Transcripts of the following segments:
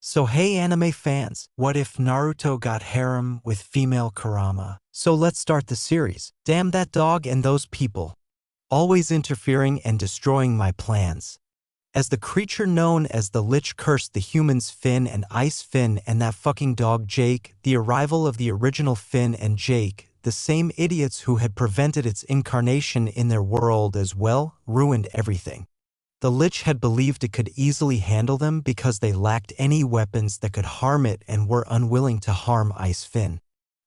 So hey anime fans, what if Naruto got harem with female Kurama? So let's start the series. Damn that dog and those people. Always interfering and destroying my plans. As the creature known as the Lich cursed the humans Finn and Ice Finn and that fucking dog Jake, the arrival of the original Finn and Jake, the same idiots who had prevented its incarnation in their world as well, ruined everything. The Lich had believed it could easily handle them because they lacked any weapons that could harm it and were unwilling to harm Ice Finn.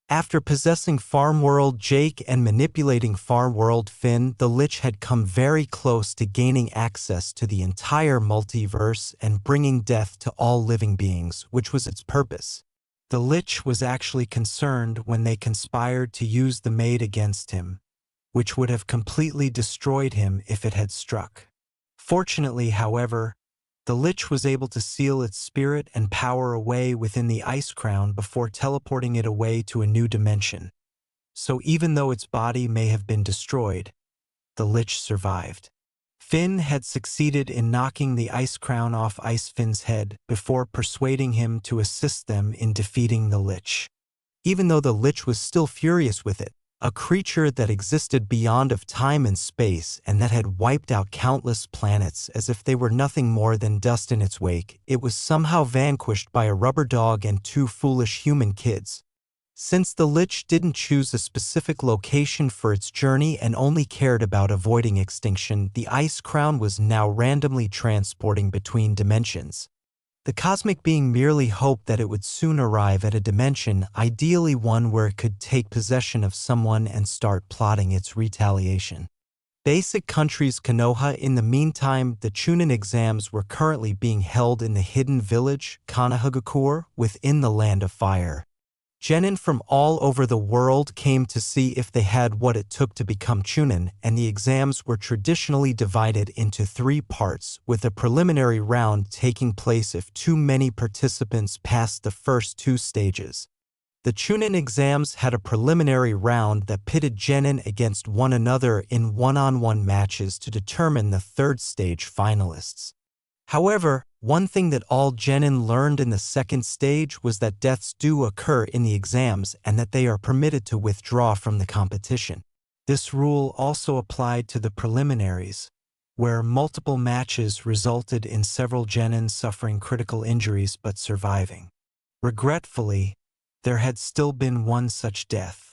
After possessing Farm World Jake and manipulating Farm World Finn, the Lich had come very close to gaining access to the entire multiverse and bringing death to all living beings, which was its purpose. The Lich was actually concerned when they conspired to use the maid against him, which would have completely destroyed him if it had struck. Fortunately, however, the Lich was able to seal its spirit and power away within the Ice Crown before teleporting it away to a new dimension. So even though its body may have been destroyed, the Lich survived. Finn had succeeded in knocking the Ice Crown off Ice Finn's head before persuading him to assist them in defeating the Lich. Even though the Lich was still furious with it, a creature that existed beyond of time and space and that had wiped out countless planets as if they were nothing more than dust in its wake, it was somehow vanquished by a rubber dog and two foolish human kids. Since the Lich didn't choose a specific location for its journey and only cared about avoiding extinction, the Ice Crown was now randomly transporting between dimensions. The cosmic being merely hoped that it would soon arrive at a dimension, ideally one where it could take possession of someone and start plotting its retaliation. Basic countries Konoha. In the meantime, the Chunin exams were currently being held in the hidden village, Konohagakure, within the Land of Fire. Genin from all over the world came to see if they had what it took to become Chunin, and the exams were traditionally divided into 3 parts, with a preliminary round taking place if too many participants passed the first 2 stages. The Chunin exams had a preliminary round that pitted Genin against one another in one-on-one matches to determine the 3rd stage finalists. However, one thing that all Genin learned in the 2nd stage was that deaths do occur in the exams and that they are permitted to withdraw from the competition. This rule also applied to the preliminaries, where multiple matches resulted in several Genin suffering critical injuries but surviving. Regretfully, there had still been one such death.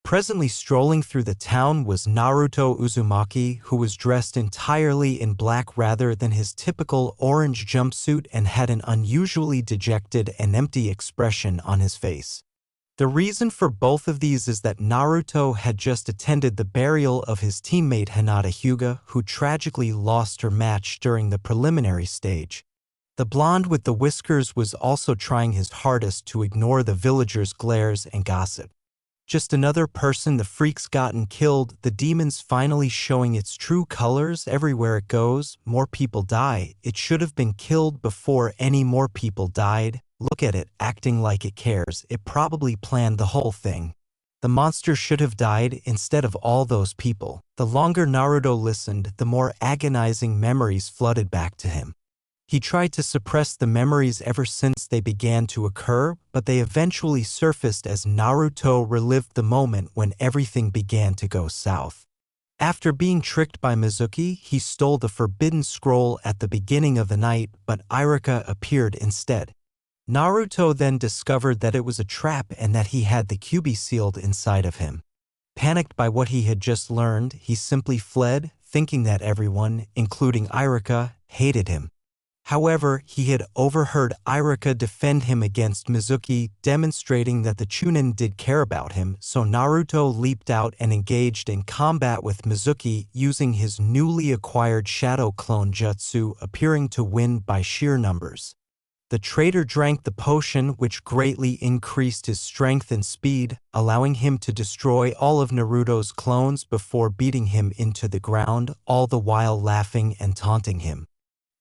Presently strolling through the town was Naruto Uzumaki, who was dressed entirely in black rather than his typical orange jumpsuit and had an unusually dejected and empty expression on his face. The reason for both of these is that Naruto had just attended the burial of his teammate Hinata Hyuga, who tragically lost her match during the preliminary stage. The blonde with the whiskers was also trying his hardest to ignore the villagers' glares and gossip. Just another person the freak's gotten killed, the demon's finally showing its true colors everywhere it goes. More people die. It should have been killed before any more people died. Look at it, acting like it cares. It probably planned the whole thing. The monster should have died instead of all those people. The longer Naruto listened, the more agonizing memories flooded back to him. He tried to suppress the memories ever since they began to occur, but they eventually surfaced as Naruto relived the moment when everything began to go south. After being tricked by Mizuki, he stole the forbidden scroll at the beginning of the night, but Iruka appeared instead. Naruto then discovered that it was a trap and that he had the Kyuubi sealed inside of him. Panicked by what he had just learned, he simply fled, thinking that everyone, including Iruka, hated him. However, he had overheard Iruka defend him against Mizuki, demonstrating that the Chunin did care about him, so Naruto leaped out and engaged in combat with Mizuki using his newly acquired Shadow Clone Jutsu, appearing to win by sheer numbers. The traitor drank the potion, which greatly increased his strength and speed, allowing him to destroy all of Naruto's clones before beating him into the ground, all the while laughing and taunting him.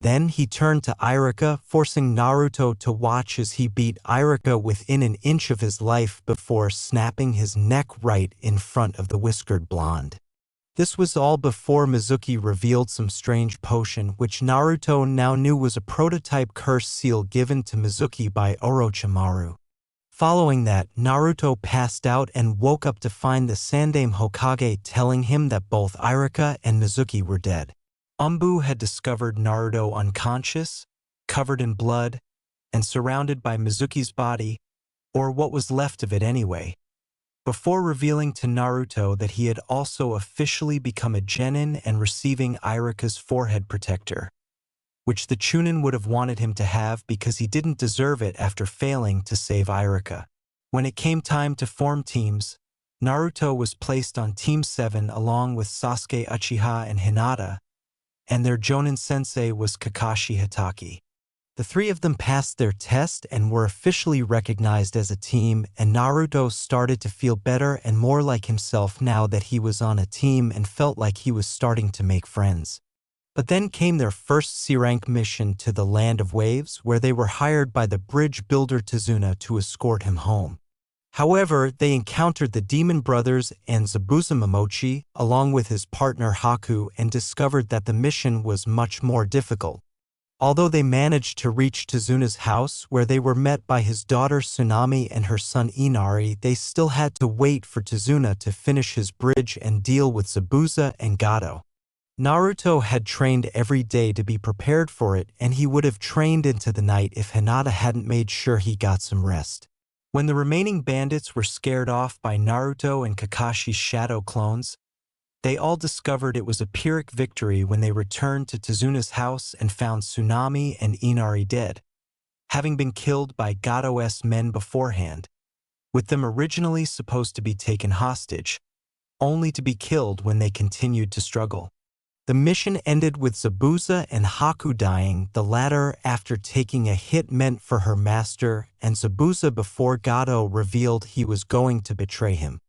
Then he turned to Iruka, forcing Naruto to watch as he beat Iruka within an inch of his life before snapping his neck right in front of the whiskered blonde. This was all before Mizuki revealed some strange potion which Naruto now knew was a prototype curse seal given to Mizuki by Orochimaru. Following that, Naruto passed out and woke up to find the Sandaime Hokage telling him that both Iruka and Mizuki were dead. Umbu had discovered Naruto unconscious, covered in blood, and surrounded by Mizuki's body, or what was left of it anyway, before revealing to Naruto that he had also officially become a genin and receiving Iruka's forehead protector, which the Chunin would have wanted him to have because he didn't deserve it after failing to save Iruka. When it came time to form teams, Naruto was placed on Team 7 along with Sasuke Uchiha and Hinata, and their Jonin sensei was Kakashi Hatake. The three of them passed their test and were officially recognized as a team, and Naruto started to feel better and more like himself now that he was on a team and felt like he was starting to make friends. But then came their first C-rank mission to the Land of Waves, where they were hired by the bridge builder Tazuna to escort him home. However, they encountered the Demon Brothers and Zabuza Momochi, along with his partner Haku, and discovered that the mission was much more difficult. Although they managed to reach Tazuna's house, where they were met by his daughter Tsunami and her son Inari, they still had to wait for Tazuna to finish his bridge and deal with Zabuza and Gato. Naruto had trained every day to be prepared for it, and he would have trained into the night if Hinata hadn't made sure he got some rest. When the remaining bandits were scared off by Naruto and Kakashi's shadow clones, they all discovered it was a Pyrrhic victory when they returned to Tazuna's house and found Tsunami and Inari dead, having been killed by Gato's men beforehand, with them originally supposed to be taken hostage, only to be killed when they continued to struggle. The mission ended with Zabuza and Haku dying, the latter after taking a hit meant for her master, and Zabuza before Gato revealed he was going to betray him.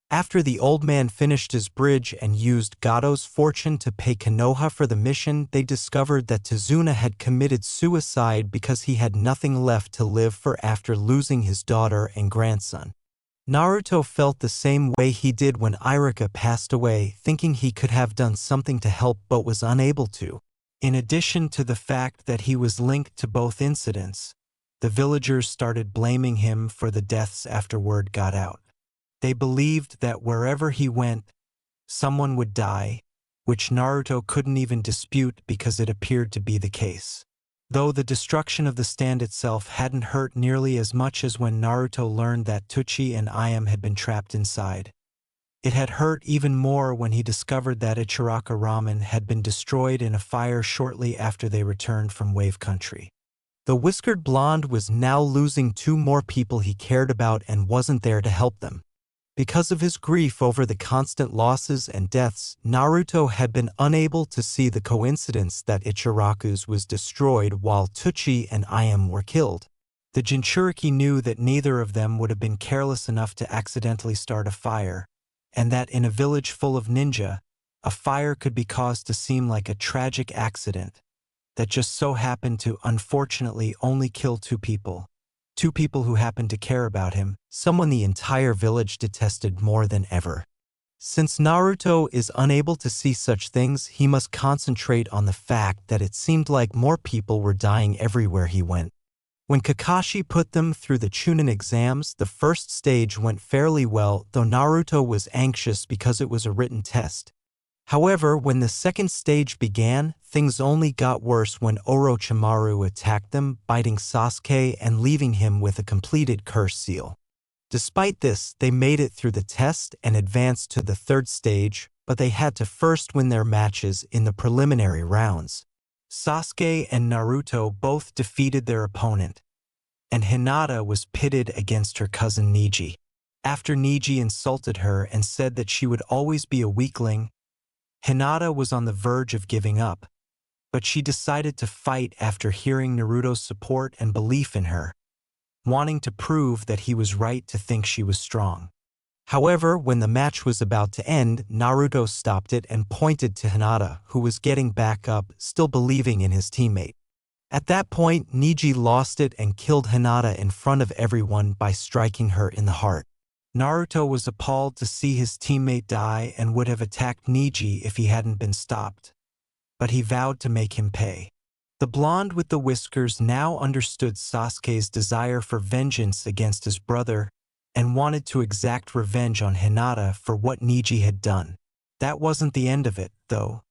After the old man finished his bridge and used Gato's fortune to pay Konoha for the mission, they discovered that Tazuna had committed suicide because he had nothing left to live for after losing his daughter and grandson. Naruto felt the same way he did when Iruka passed away, thinking he could have done something to help but was unable to. In addition to the fact that he was linked to both incidents, the villagers started blaming him for the deaths after word got out. They believed that wherever he went, someone would die, which Naruto couldn't even dispute because it appeared to be the case. Though the destruction of the stand itself hadn't hurt nearly as much as when Naruto learned that Tsuchi and Ayam had been trapped inside. It had hurt even more when he discovered that Ichiraka Ramen had been destroyed in a fire shortly after they returned from Wave Country. The whiskered blonde was now losing two more people he cared about and wasn't there to help them. Because of his grief over the constant losses and deaths, Naruto had been unable to see the coincidence that Ichiraku's was destroyed while Tsuchi and Ayam were killed. The Jinchuriki knew that neither of them would have been careless enough to accidentally start a fire, and that in a village full of ninja, a fire could be caused to seem like a tragic accident that just so happened to unfortunately only kill two people who happened to care about him, someone the entire village detested more than ever. Since Naruto is unable to see such things, he must concentrate on the fact that it seemed like more people were dying everywhere he went. When Kakashi put them through the Chunin exams, the first stage went fairly well, though Naruto was anxious because it was a written test. However, when the second stage began, things only got worse when Orochimaru attacked them, biting Sasuke and leaving him with a completed curse seal. Despite this, they made it through the test and advanced to the third stage, but they had to first win their matches in the preliminary rounds. Sasuke and Naruto both defeated their opponent, and Hinata was pitted against her cousin Neji. After Neji insulted her and said that she would always be a weakling, Hinata was on the verge of giving up, but she decided to fight after hearing Naruto's support and belief in her, wanting to prove that he was right to think she was strong. However, when the match was about to end, Naruto stopped it and pointed to Hinata, who was getting back up, still believing in his teammate. At that point, Neji lost it and killed Hinata in front of everyone by striking her in the heart. Naruto was appalled to see his teammate die and would have attacked Neji if he hadn't been stopped. But he vowed to make him pay. The blonde with the whiskers now understood Sasuke's desire for vengeance against his brother and wanted to exact revenge on Hinata for what Neji had done. That wasn't the end of it, though,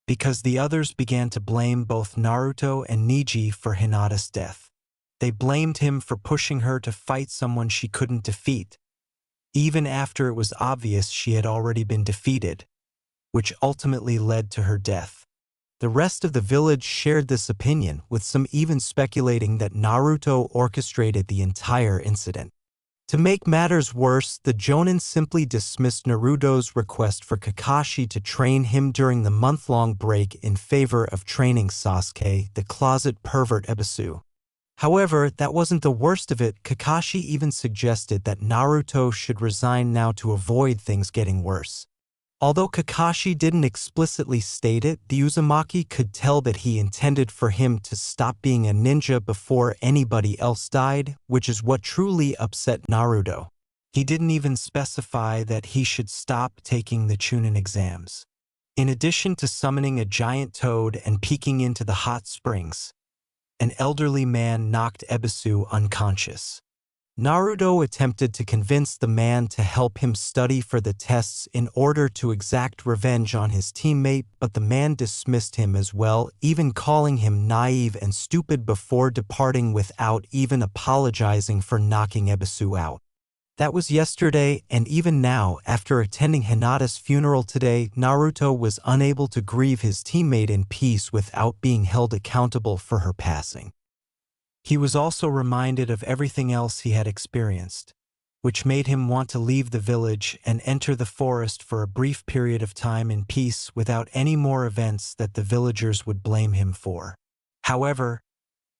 because the others began to blame both Naruto and Neji for Hinata's death. They blamed him for pushing her to fight someone she couldn't defeat, even after it was obvious she had already been defeated, which ultimately led to her death. The rest of the village shared this opinion, with some even speculating that Naruto orchestrated the entire incident. To make matters worse, the Jonin simply dismissed Naruto's request for Kakashi to train him during the month-long break in favor of training Sasuke, the closet pervert Ebisu. However, that wasn't the worst of it. Kakashi even suggested that Naruto should resign now to avoid things getting worse. Although Kakashi didn't explicitly state it, the Uzumaki could tell that he intended for him to stop being a ninja before anybody else died, which is what truly upset Naruto. He didn't even specify that he should stop taking the Chunin exams. In addition to summoning a giant toad and peeking into the hot springs, an elderly man knocked Ebisu unconscious. Naruto attempted to convince the man to help him study for the tests in order to exact revenge on his teammate, but the man dismissed him as well, even calling him naive and stupid before departing without even apologizing for knocking Ebisu out. That was yesterday, and even now, after attending Hinata's funeral today, Naruto was unable to grieve his teammate in peace without being held accountable for her passing. He was also reminded of everything else he had experienced, which made him want to leave the village and enter the forest for a brief period of time in peace without any more events that the villagers would blame him for. However,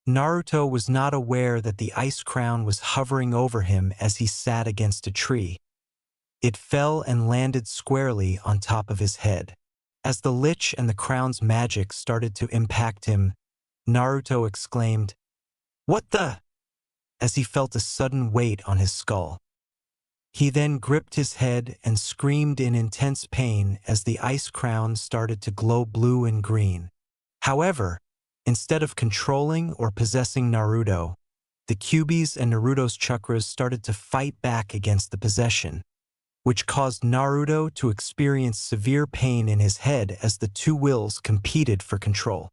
Naruto was not aware that the ice crown was hovering over him as he sat against a tree. It fell and landed squarely on top of his head. As the lich and the crown's magic started to impact him, Naruto exclaimed, "What the?" as he felt a sudden weight on his skull. He then gripped his head and screamed in intense pain as the ice crown started to glow blue and green. However, instead of controlling or possessing Naruto, the Kyuubis and Naruto's chakras started to fight back against the possession, which caused Naruto to experience severe pain in his head as the two wills competed for control.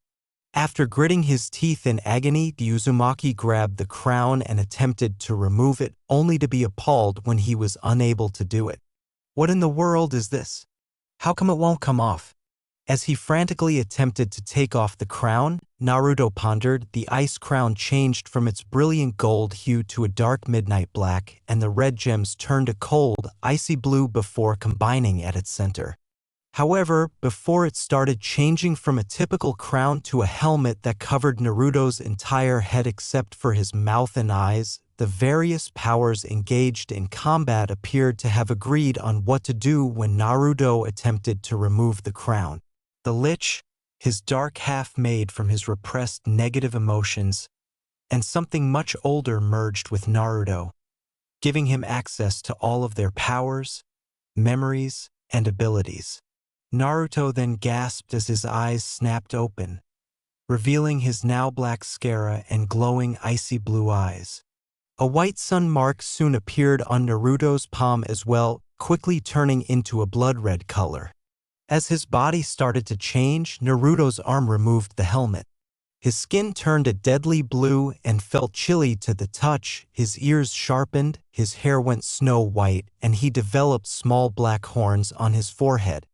After gritting his teeth in agony, the Uzumaki grabbed the crown and attempted to remove it, only to be appalled when he was unable to do it. What in the world is this? How come it won't come off? As he frantically attempted to take off the crown, Naruto pondered. The ice crown changed from its brilliant gold hue to a dark midnight black, and the red gems turned a cold, icy blue before combining at its center. However, before it started changing from a typical crown to a helmet that covered Naruto's entire head except for his mouth and eyes, the various powers engaged in combat appeared to have agreed on what to do when Naruto attempted to remove the crown. The lich, his dark half made from his repressed negative emotions, and something much older merged with Naruto, giving him access to all of their powers, memories, and abilities. Naruto then gasped as his eyes snapped open, revealing his now black scara and glowing icy blue eyes. A white sun mark soon appeared on Naruto's palm as well, quickly turning into a blood-red color. As his body started to change, Naruto's arm removed the helmet. His skin turned a deadly blue and felt chilly to the touch, his ears sharpened, his hair went snow white, and he developed small black horns on his forehead.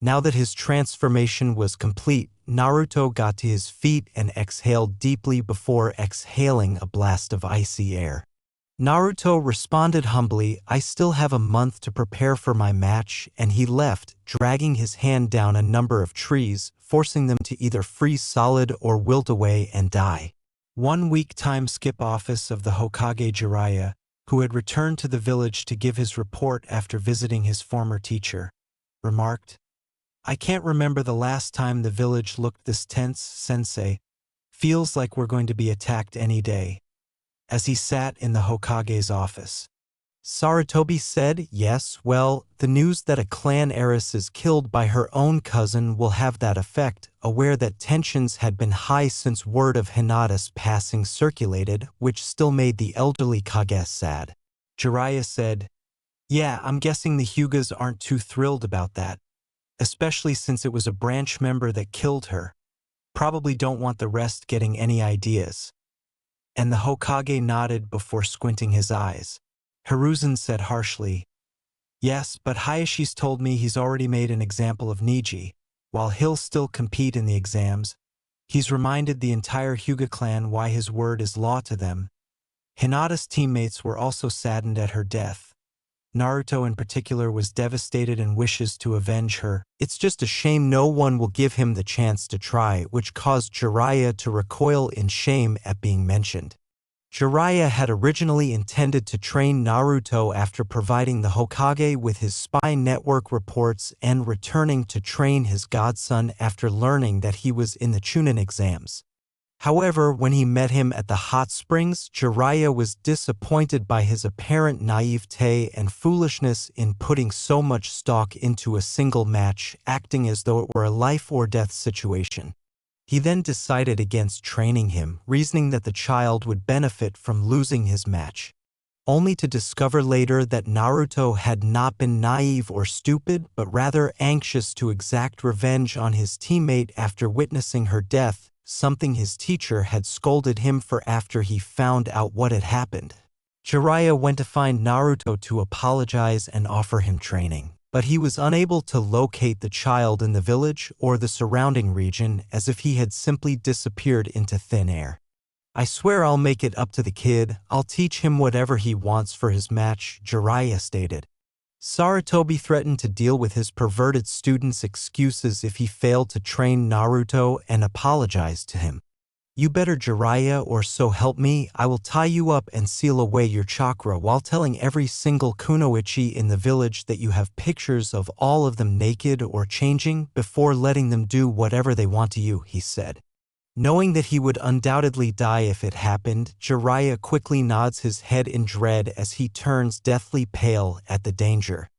Now that his transformation was complete, Naruto got to his feet and exhaled deeply before exhaling a blast of icy air. Naruto responded humbly, "I still have a month to prepare for my match," and he left, dragging his hand down a number of trees, forcing them to either freeze solid or wilt away and die. 1 week time skip office of the Hokage Jiraiya, who had returned to the village to give his report after visiting his former teacher, remarked, "I can't remember the last time the village looked this tense, sensei. Feels like we're going to be attacked any day," as he sat in the Hokage's office. Sarutobi said, yes, well, the news that a clan heiress is killed by her own cousin will have that effect, aware that tensions had been high since word of Hinata's passing circulated, which still made the elderly Kage sad. Jiraiya said, yeah, I'm guessing the Hyugas aren't too thrilled about that, especially since it was a branch member that killed her. Probably don't want the rest getting any ideas. And the Hokage nodded before squinting his eyes. Hiruzen said harshly, yes, but Hayashi's told me he's already made an example of Niji. While he'll still compete in the exams, he's reminded the entire Hyuga clan why his word is law to them. Hinata's teammates were also saddened at her death. Naruto in particular was devastated and wishes to avenge her. It's just a shame no one will give him the chance to try, which caused Jiraiya to recoil in shame at being mentioned. Jiraiya had originally intended to train Naruto after providing the Hokage with his spy network reports and returning to train his godson after learning that he was in the Chunin exams. However, when he met him at the hot springs, Jiraiya was disappointed by his apparent naivete and foolishness in putting so much stock into a single match, acting as though it were a life-or-death situation. He then decided against training him, reasoning that the child would benefit from losing his match, only to discover later that Naruto had not been naive or stupid, but rather anxious to exact revenge on his teammate after witnessing her death, something his teacher had scolded him for after he found out what had happened. Jiraiya went to find Naruto to apologize and offer him training, but he was unable to locate the child in the village or the surrounding region, as if he had simply disappeared into thin air. I swear I'll make it up to the kid. I'll teach him whatever he wants for his match, Jiraiya stated. Sarutobi threatened to deal with his perverted student's excuses if he failed to train Naruto and apologized to him. You better, Jiraiya, or so help me, I will tie you up and seal away your chakra, while telling every single kunoichi in the village that you have pictures of all of them naked or changing before letting them do whatever they want to you, he said. Knowing that he would undoubtedly die if it happened, Jiraiya quickly nods his head in dread as he turns deathly pale at the danger.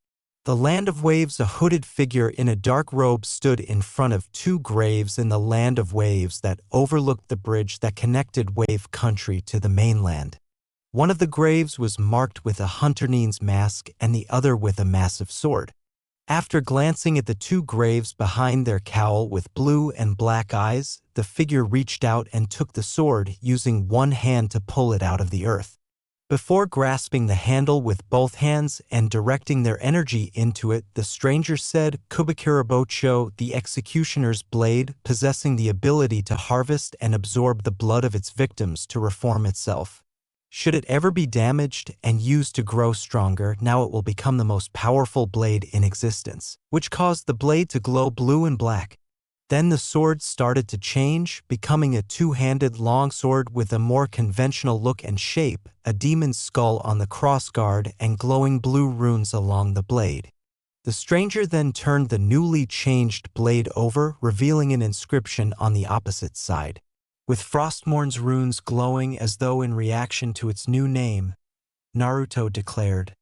The Land of Waves, a hooded figure in a dark robe, stood in front of two graves in the Land of Waves that overlooked the bridge that connected Wave Country to the mainland. One of the graves was marked with a hunternin's mask and the other with a massive sword. After glancing at the two graves behind their cowl with blue and black eyes, the figure reached out and took the sword, using one hand to pull it out of the earth. Before grasping the handle with both hands and directing their energy into it, the stranger said, "Kubikirabocho, the executioner's blade, possessing the ability to harvest and absorb the blood of its victims to reform itself. Should it ever be damaged and used to grow stronger, now it will become the most powerful blade in existence," which caused the blade to glow blue and black. Then the sword started to change, becoming a two-handed longsword with a more conventional look and shape, a demon's skull on the crossguard, and glowing blue runes along the blade. The stranger then turned the newly changed blade over, revealing an inscription on the opposite side. With Frostmourn's runes glowing as though in reaction to its new name, Naruto declared,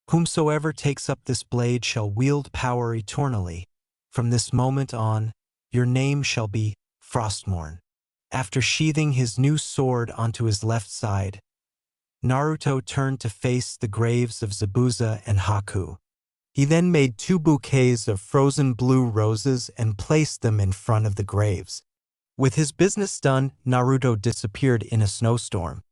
"Whomsoever takes up this blade shall wield power eternally. From this moment on, your name shall be Frostmourne." After sheathing his new sword onto his left side, Naruto turned to face the graves of Zabuza and Haku. He then made two bouquets of frozen blue roses and placed them in front of the graves. With his business done, Naruto disappeared in a snowstorm.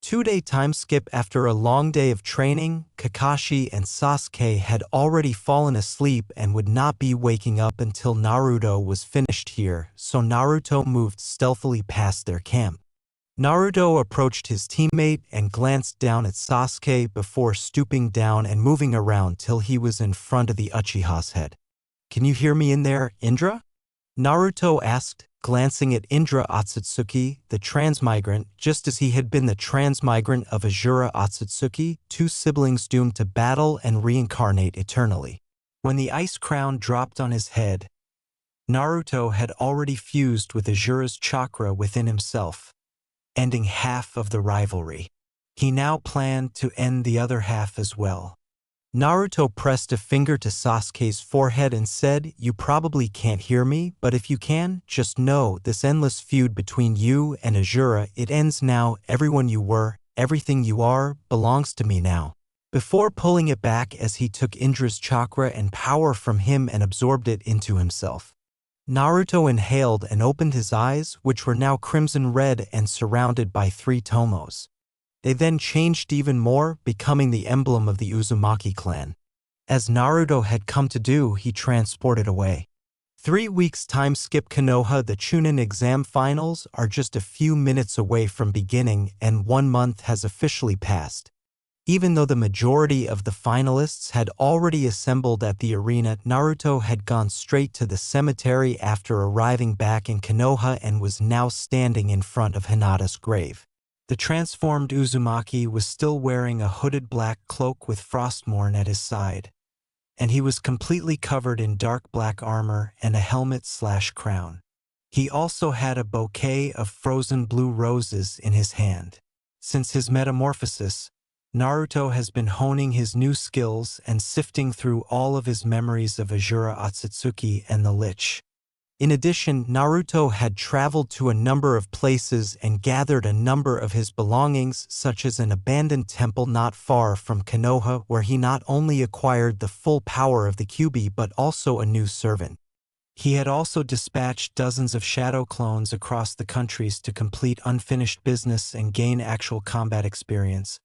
2-day time skip. After a long day of training, Kakashi and Sasuke had already fallen asleep and would not be waking up until Naruto was finished here, so Naruto moved stealthily past their camp. Naruto approached his teammate and glanced down at Sasuke before stooping down and moving around till he was in front of the Uchiha's head. "Can you hear me in there, Indra?" Naruto asked, glancing at Indra Otsutsuki, the transmigrant, just as he had been the transmigrant of Azura Otsutsuki, two siblings doomed to battle and reincarnate eternally. When the ice crown dropped on his head, Naruto had already fused with Azura's chakra within himself, ending half of the rivalry. He now planned to end the other half as well. Naruto pressed a finger to Sasuke's forehead and said, "You probably can't hear me, but if you can, just know this endless feud between you and Azura, it ends now. Everyone you were, everything you are, belongs to me now." Before pulling it back as he took Indra's chakra and power from him and absorbed it into himself. Naruto inhaled and opened his eyes, which were now crimson red and surrounded by 3 tomos. They then changed even more, becoming the emblem of the Uzumaki clan. As Naruto had come to do, he transported away. 3 weeks time skip Konoha. The Chunin exam finals are just a few minutes away from beginning and 1 month has officially passed. Even though the majority of the finalists had already assembled at the arena, Naruto had gone straight to the cemetery after arriving back in Konoha and was now standing in front of Hinata's grave. The transformed Uzumaki was still wearing a hooded black cloak with Frostmourne at his side, and he was completely covered in dark black armor and a helmet/crown. He also had a bouquet of frozen blue roses in his hand. Since his metamorphosis, Naruto has been honing his new skills and sifting through all of his memories of Azura Otsutsuki and the Lich. In addition, Naruto had traveled to a number of places and gathered a number of his belongings, such as an abandoned temple not far from Konoha, where he not only acquired the full power of the Kyuubi but also a new servant. He had also dispatched dozens of shadow clones across the countries to complete unfinished business and gain actual combat experience,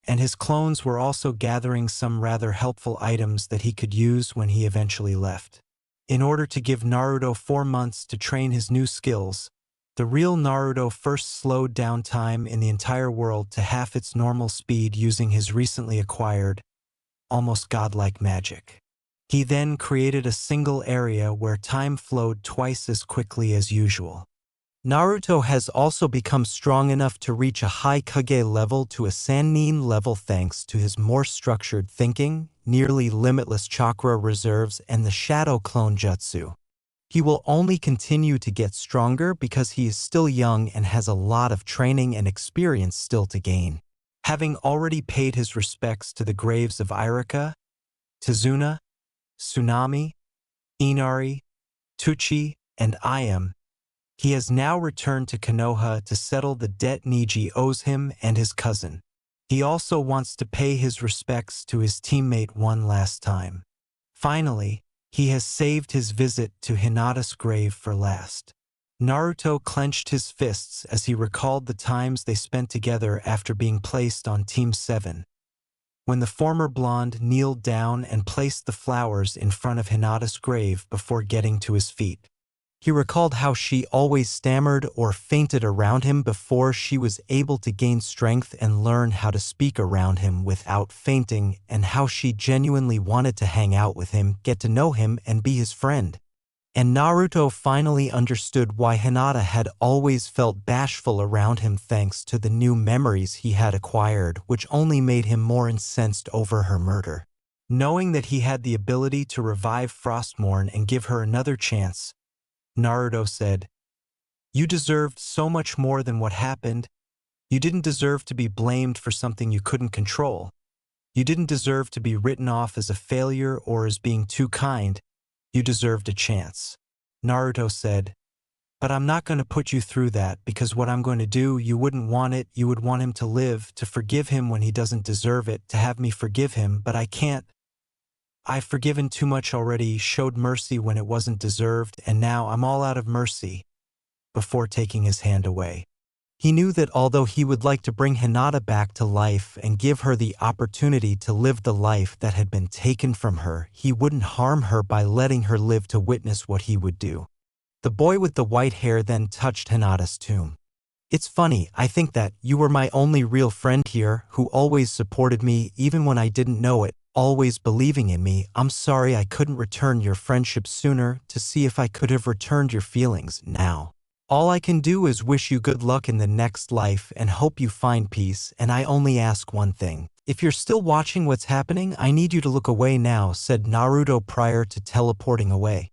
and his clones were also gathering some rather helpful items that he could use when he eventually left. In order to give Naruto 4 months to train his new skills, the real Naruto first slowed down time in the entire world to half its normal speed using his recently acquired, almost godlike magic. He then created a single area where time flowed twice as quickly as usual. Naruto has also become strong enough to reach a high Kage level to a Sannin level thanks to his more structured thinking, nearly limitless chakra reserves, and the Shadow Clone Jutsu. He will only continue to get stronger because he is still young and has a lot of training and experience still to gain. Having already paid his respects to the graves of Irika, Tizuna, Tsunami, Inari, Tuchi, and Ayam, he has now returned to Konoha to settle the debt Niji owes him and his cousin. He also wants to pay his respects to his teammate one last time. Finally, he has saved his visit to Hinata's grave for last. Naruto clenched his fists as he recalled the times they spent together after being placed on Team 7. When the former blonde kneeled down and placed the flowers in front of Hinata's grave before getting to his feet. He recalled how she always stammered or fainted around him before she was able to gain strength and learn how to speak around him without fainting, and how she genuinely wanted to hang out with him, get to know him, and be his friend. And Naruto finally understood why Hinata had always felt bashful around him thanks to the new memories he had acquired, which only made him more incensed over her murder. Knowing that he had the ability to revive Frostmourne and give her another chance, Naruto said, "You deserved so much more than what happened. You didn't deserve to be blamed for something you couldn't control. You didn't deserve to be written off as a failure or as being too kind. You deserved a chance." Naruto said, "But I'm not going to put you through that, because what I'm going to do, you wouldn't want it. You would want him to live, to forgive him when he doesn't deserve it, to have me forgive him, but I can't. I've forgiven too much already, showed mercy when it wasn't deserved, and now I'm all out of mercy," before taking his hand away. He knew that although he would like to bring Hinata back to life and give her the opportunity to live the life that had been taken from her, he wouldn't harm her by letting her live to witness what he would do. The boy with the white hair then touched Hinata's tomb. "It's funny, I think that you were my only real friend here, who always supported me even when I didn't know it, always believing in me. I'm sorry I couldn't return your friendship sooner, to see if I could have returned your feelings now. All I can do is wish you good luck in the next life and hope you find peace, and I only ask one thing. If you're still watching what's happening, I need you to look away now," said Naruto prior to teleporting away.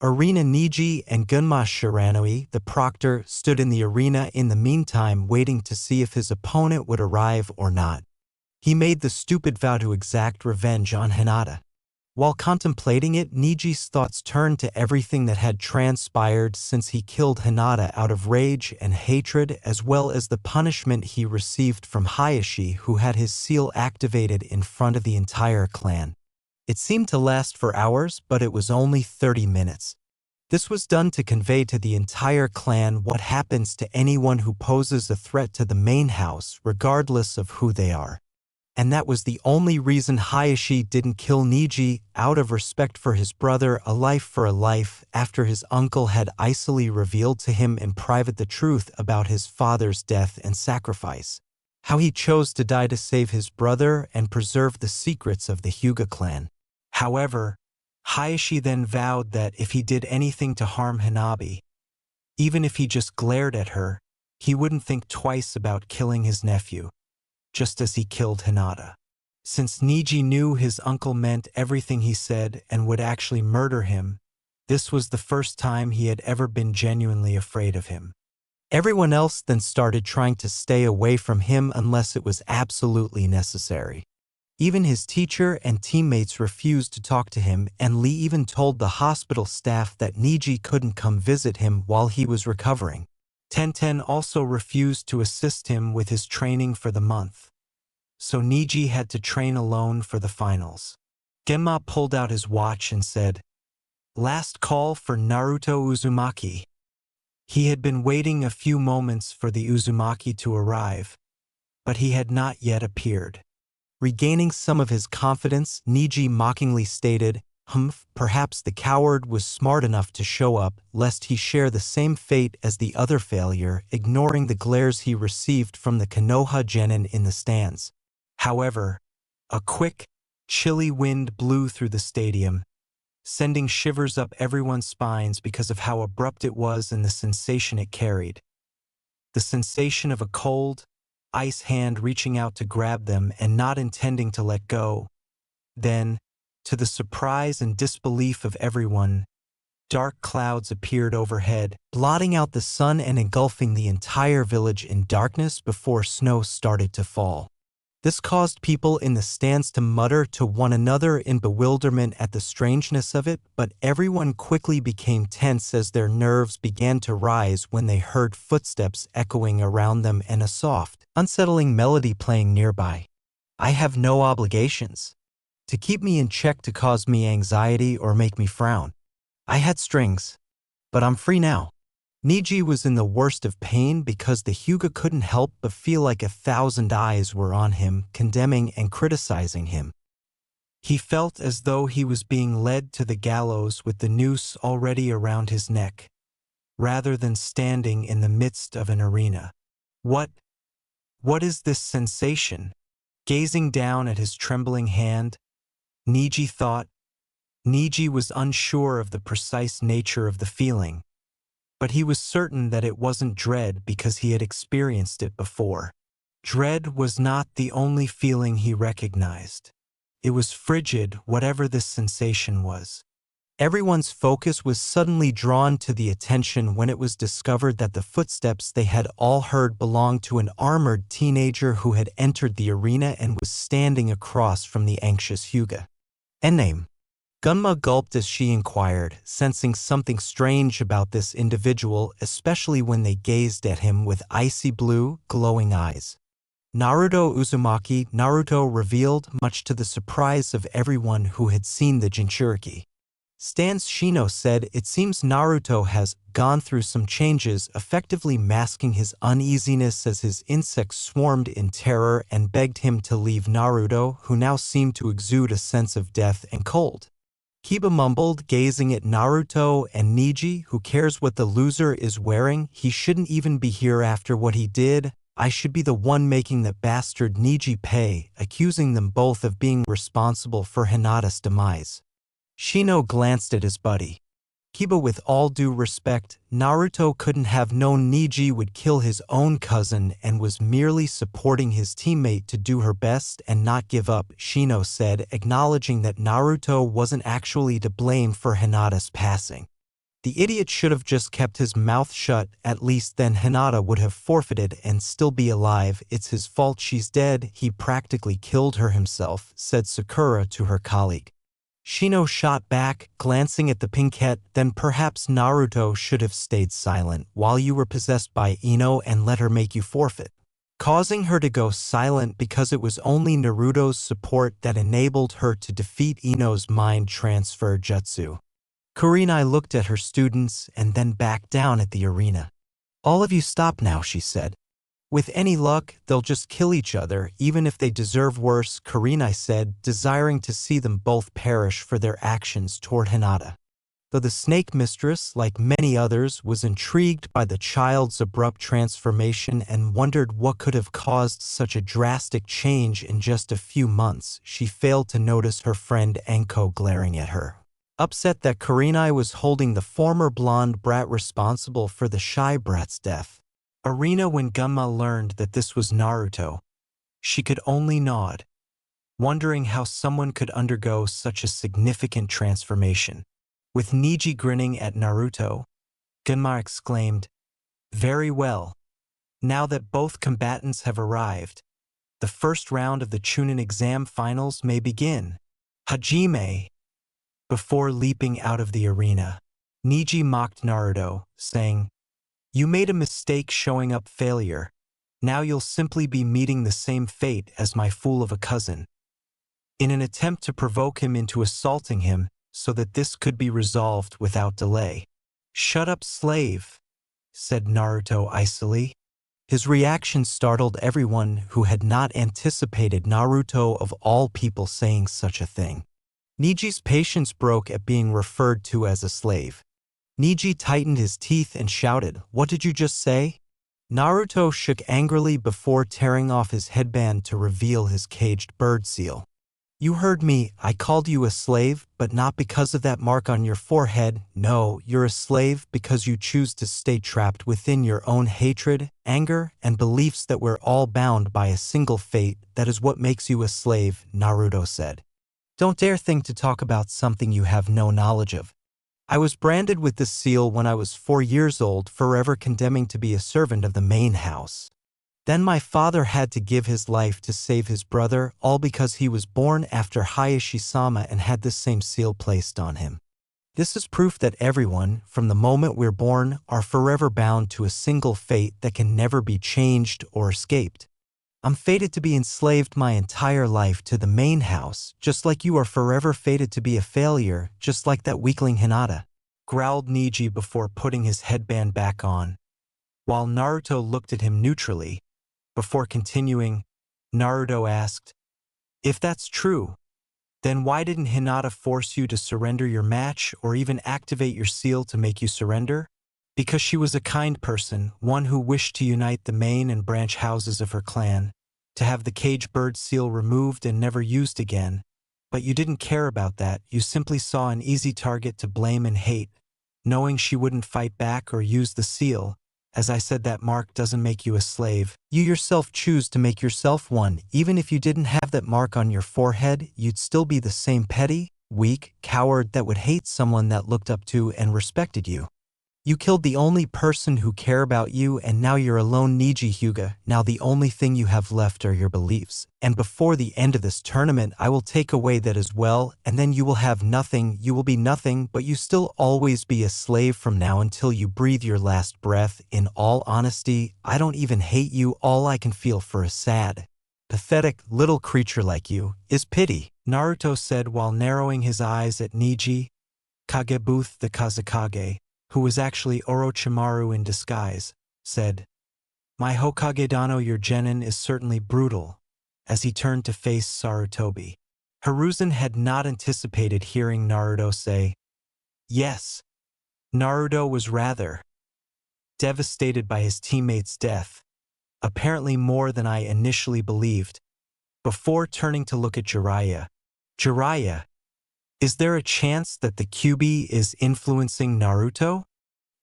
Arena Niji and Gunma Shiranui, the proctor, stood in the arena in the meantime waiting to see if his opponent would arrive or not. He made the stupid vow to exact revenge on Hinata. While contemplating it, Niji's thoughts turned to everything that had transpired since he killed Hinata out of rage and hatred, as well as the punishment he received from Hayashi, who had his seal activated in front of the entire clan. It seemed to last for hours, but it was only 30 minutes. This was done to convey to the entire clan what happens to anyone who poses a threat to the main house, regardless of who they are. And that was the only reason Hayashi didn't kill Niji, out of respect for his brother, a life for a life, after his uncle had icily revealed to him in private the truth about his father's death and sacrifice. How he chose to die to save his brother and preserve the secrets of the Hyuga clan. However, Hayashi then vowed that if he did anything to harm Hanabi, even if he just glared at her, he wouldn't think twice about killing his nephew, just as he killed Hinata. Since Niji knew his uncle meant everything he said and would actually murder him, this was the first time he had ever been genuinely afraid of him. Everyone else then started trying to stay away from him unless it was absolutely necessary. Even his teacher and teammates refused to talk to him, and Lee even told the hospital staff that Niji couldn't come visit him while he was recovering. Tenten also refused to assist him with his training for the month, so Niji had to train alone for the finals. Genma pulled out his watch and said, "Last call for Naruto Uzumaki." He had been waiting a few moments for the Uzumaki to arrive, but he had not yet appeared. Regaining some of his confidence, Niji mockingly stated, perhaps the coward was smart enough to show up, lest he share the same fate as the other failure, ignoring the glares he received from the Konoha genin in the stands. However, a quick, chilly wind blew through the stadium, sending shivers up everyone's spines because of how abrupt it was and the sensation it carried. The sensation of a cold, ice hand reaching out to grab them and not intending to let go. Then, to the surprise and disbelief of everyone, dark clouds appeared overhead, blotting out the sun and engulfing the entire village in darkness before snow started to fall. This caused people in the stands to mutter to one another in bewilderment at the strangeness of it, but everyone quickly became tense as their nerves began to rise when they heard footsteps echoing around them and a soft, unsettling melody playing nearby. "I have no obligations to keep me in check to cause me anxiety or make me frown. I had strings, but I'm free now." Niji was in the worst of pain because the Hyuga couldn't help but feel like 1,000 eyes were on him, condemning and criticizing him. He felt as though he was being led to the gallows with the noose already around his neck, rather than standing in the midst of an arena. What is this sensation? Gazing down at his trembling hand, Niji thought. Niji was unsure of the precise nature of the feeling, but he was certain that it wasn't dread because he had experienced it before. Dread was not the only feeling he recognized. It was frigid, whatever this sensation was. Everyone's focus was suddenly drawn to the attention when it was discovered that the footsteps they had all heard belonged to an armored teenager who had entered the arena and was standing across from the anxious Hyuga. N-name. Gunma gulped as she inquired, sensing something strange about this individual, especially when they gazed at him with icy blue, glowing eyes. Naruto Uzumaki, Naruto revealed, much to the surprise of everyone who had seen the Jinchuriki. Stans Shino said it seems Naruto has gone through some changes, effectively masking his uneasiness as his insects swarmed in terror and begged him to leave Naruto, who now seemed to exude a sense of death and cold. Kiba mumbled, gazing at Naruto and Niji, "Who cares what the loser is wearing? He shouldn't even be here after what he did. I should be the one making that bastard Niji pay," accusing them both of being responsible for Hinata's demise. Shino glanced at his buddy. Kiba, with all due respect, Naruto couldn't have known Niji would kill his own cousin and was merely supporting his teammate to do her best and not give up, Shino said, acknowledging that Naruto wasn't actually to blame for Hinata's passing. The idiot should have just kept his mouth shut, at least then Hinata would have forfeited and still be alive. It's his fault she's dead, he practically killed her himself, said Sakura to her colleague. Shino shot back, glancing at the pinkette, then perhaps Naruto should have stayed silent while you were possessed by Ino and let her make you forfeit, causing her to go silent because it was only Naruto's support that enabled her to defeat Ino's mind transfer jutsu. Kurenai looked at her students and then back down at the arena. All of you stop now, she said. With any luck, they'll just kill each other, even if they deserve worse, Kurenai said, desiring to see them both perish for their actions toward Hinata. Though the snake mistress, like many others, was intrigued by the child's abrupt transformation and wondered what could have caused such a drastic change in just a few months, she failed to notice her friend Enko glaring at her. Upset that Kurenai was holding the former blonde brat responsible for the shy brat's death. Arena when Gunma learned that this was Naruto. She could only nod, wondering how someone could undergo such a significant transformation. With Neji grinning at Naruto, Gunma exclaimed, "Very well. Now that both combatants have arrived, the first round of the Chunin exam finals may begin. Hajime." Before leaping out of the arena, Neji mocked Naruto, saying, "You made a mistake showing up failure. Now you'll simply be meeting the same fate as my fool of a cousin." In an attempt to provoke him into assaulting him so that this could be resolved without delay. "Shut up, slave," said Naruto icily. His reaction startled everyone who had not anticipated Naruto of all people saying such a thing. Neji's patience broke at being referred to as a slave. Neji tightened his teeth and shouted, "What did you just say?" Naruto shook angrily before tearing off his headband to reveal his caged bird seal. "You heard me, I called you a slave, but not because of that mark on your forehead. No, you're a slave because you choose to stay trapped within your own hatred, anger, and beliefs that we're all bound by a single fate. That is what makes you a slave," Naruto said. "Don't dare think to talk about something you have no knowledge of. I was branded with this seal when I was 4 years old, forever condemning to be a servant of the main house. Then my father had to give his life to save his brother, all because he was born after Hayashi-sama and had this same seal placed on him. This is proof that everyone, from the moment we're born, are forever bound to a single fate that can never be changed or escaped. I'm fated to be enslaved my entire life to the main house, just like you are forever fated to be a failure, just like that weakling Hinata," growled Neji before putting his headband back on. While Naruto looked at him neutrally, before continuing, Naruto asked, "If that's true, then why didn't Hinata force you to surrender your match or even activate your seal to make you surrender?" "Because she was a kind person, one who wished to unite the main and branch houses of her clan, to have the cage bird seal removed and never used again. But you didn't care about that, you simply saw an easy target to blame and hate, knowing she wouldn't fight back or use the seal. As I said, that mark doesn't make you a slave. You yourself choose to make yourself one. Even if you didn't have that mark on your forehead, you'd still be the same petty, weak coward that would hate someone that looked up to and respected you. You killed the only person who cared about you, and now you're alone, Neji Hyuga. Now the only thing you have left are your beliefs. And before the end of this tournament, I will take away that as well, and then you will have nothing, you will be nothing, but you still always be a slave from now until you breathe your last breath. In all honesty, I don't even hate you. All I can feel for a sad, pathetic little creature like you is pity," Naruto said while narrowing his eyes at Neji. Kagebuth the Kazekage, who was actually Orochimaru in disguise, said, "My Hokage Dano, your genin is certainly brutal," as he turned to face Sarutobi. Hiruzen had not anticipated hearing Naruto say, "Yes." Naruto was rather devastated by his teammate's death, apparently more than I initially believed, before turning to look at Jiraiya. "Jiraiya, is there a chance that the Kyuubi is influencing Naruto?"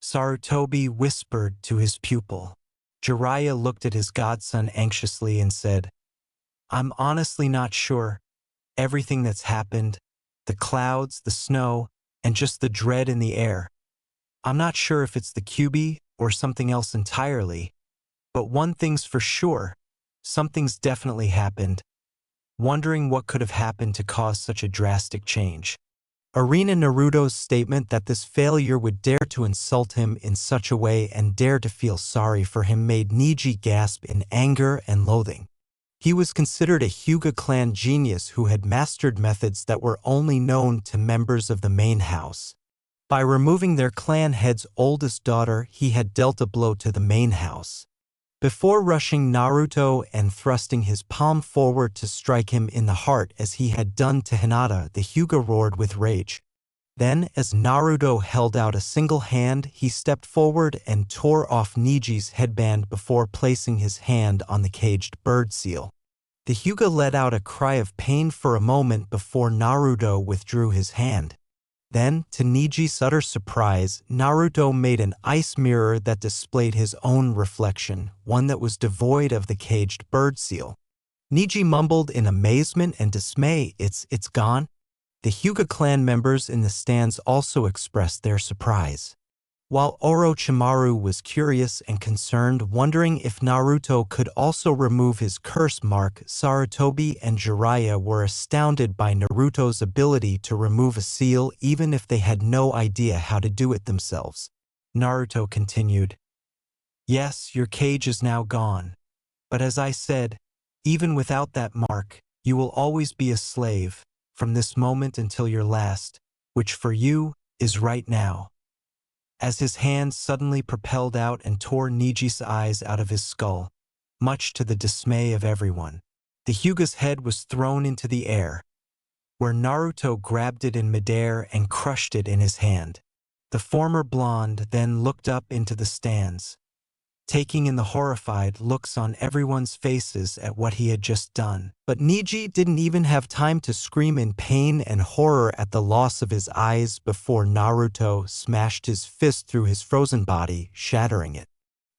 Sarutobi whispered to his pupil. Jiraiya looked at his godson anxiously and said, "I'm honestly not sure. Everything that's happened, the clouds, the snow, and just the dread in the air. I'm not sure if it's the Kyuubi or something else entirely, but one thing's for sure, something's definitely happened. Wondering what could have happened to cause such a drastic change. Arena Naruto's statement that this failure would dare to insult him in such a way and dare to feel sorry for him made Neji gasp in anger and loathing. He was considered a Hyuga clan genius who had mastered methods that were only known to members of the main house. By removing their clan head's oldest daughter, he had dealt a blow to the main house. Before rushing Naruto and thrusting his palm forward to strike him in the heart as he had done to Hinata, the Hyuga roared with rage. Then, as Naruto held out a single hand, he stepped forward and tore off Neji's headband before placing his hand on the caged bird seal. The Hyuga let out a cry of pain for a moment before Naruto withdrew his hand. Then, to Neji's utter surprise, Naruto made an ice mirror that displayed his own reflection, one that was devoid of the caged bird seal. Neji mumbled in amazement and dismay, It's gone?" The Hyuga clan members in the stands also expressed their surprise. While Orochimaru was curious and concerned, wondering if Naruto could also remove his curse mark, Sarutobi and Jiraiya were astounded by Naruto's ability to remove a seal even if they had no idea how to do it themselves. Naruto continued, "Yes, your cage is now gone. But as I said, even without that mark, you will always be a slave, from this moment until your last, which for you is right now." As his hand suddenly propelled out and tore Neji's eyes out of his skull, much to the dismay of everyone, the Hyuga's head was thrown into the air, where Naruto grabbed it in midair and crushed it in his hand. The former blonde then looked up into the stands, taking in the horrified looks on everyone's faces at what he had just done. But Neji didn't even have time to scream in pain and horror at the loss of his eyes before Naruto smashed his fist through his frozen body, shattering it.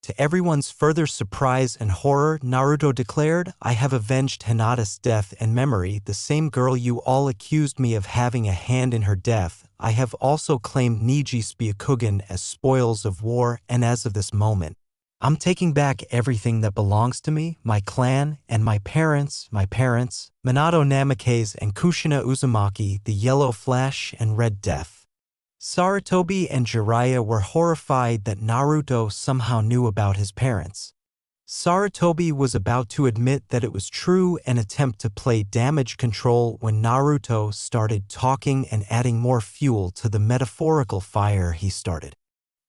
To everyone's further surprise and horror, Naruto declared, "I have avenged Hinata's death and memory, the same girl you all accused me of having a hand in her death. I have also claimed Neji's Byakugan as spoils of war, and as of this moment, I'm taking back everything that belongs to me, my clan, and my parents, Minato Namikaze and Kushina Uzumaki, the Yellow Flash and Red Death." Sarutobi and Jiraiya were horrified that Naruto somehow knew about his parents. Sarutobi was about to admit that it was true and attempt to play damage control when Naruto started talking and adding more fuel to the metaphorical fire he started.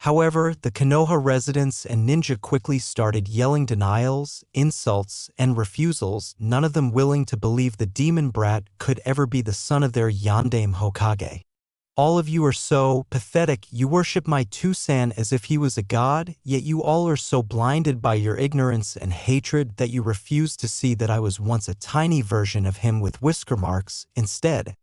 However, the Konoha residents and ninja quickly started yelling denials, insults, and refusals, none of them willing to believe the demon brat could ever be the son of their Yondaime Hokage. "All of you are so pathetic. You worship my Tusan as if he was a god, yet you all are so blinded by your ignorance and hatred that you refuse to see that I was once a tiny version of him with whisker marks. Instead,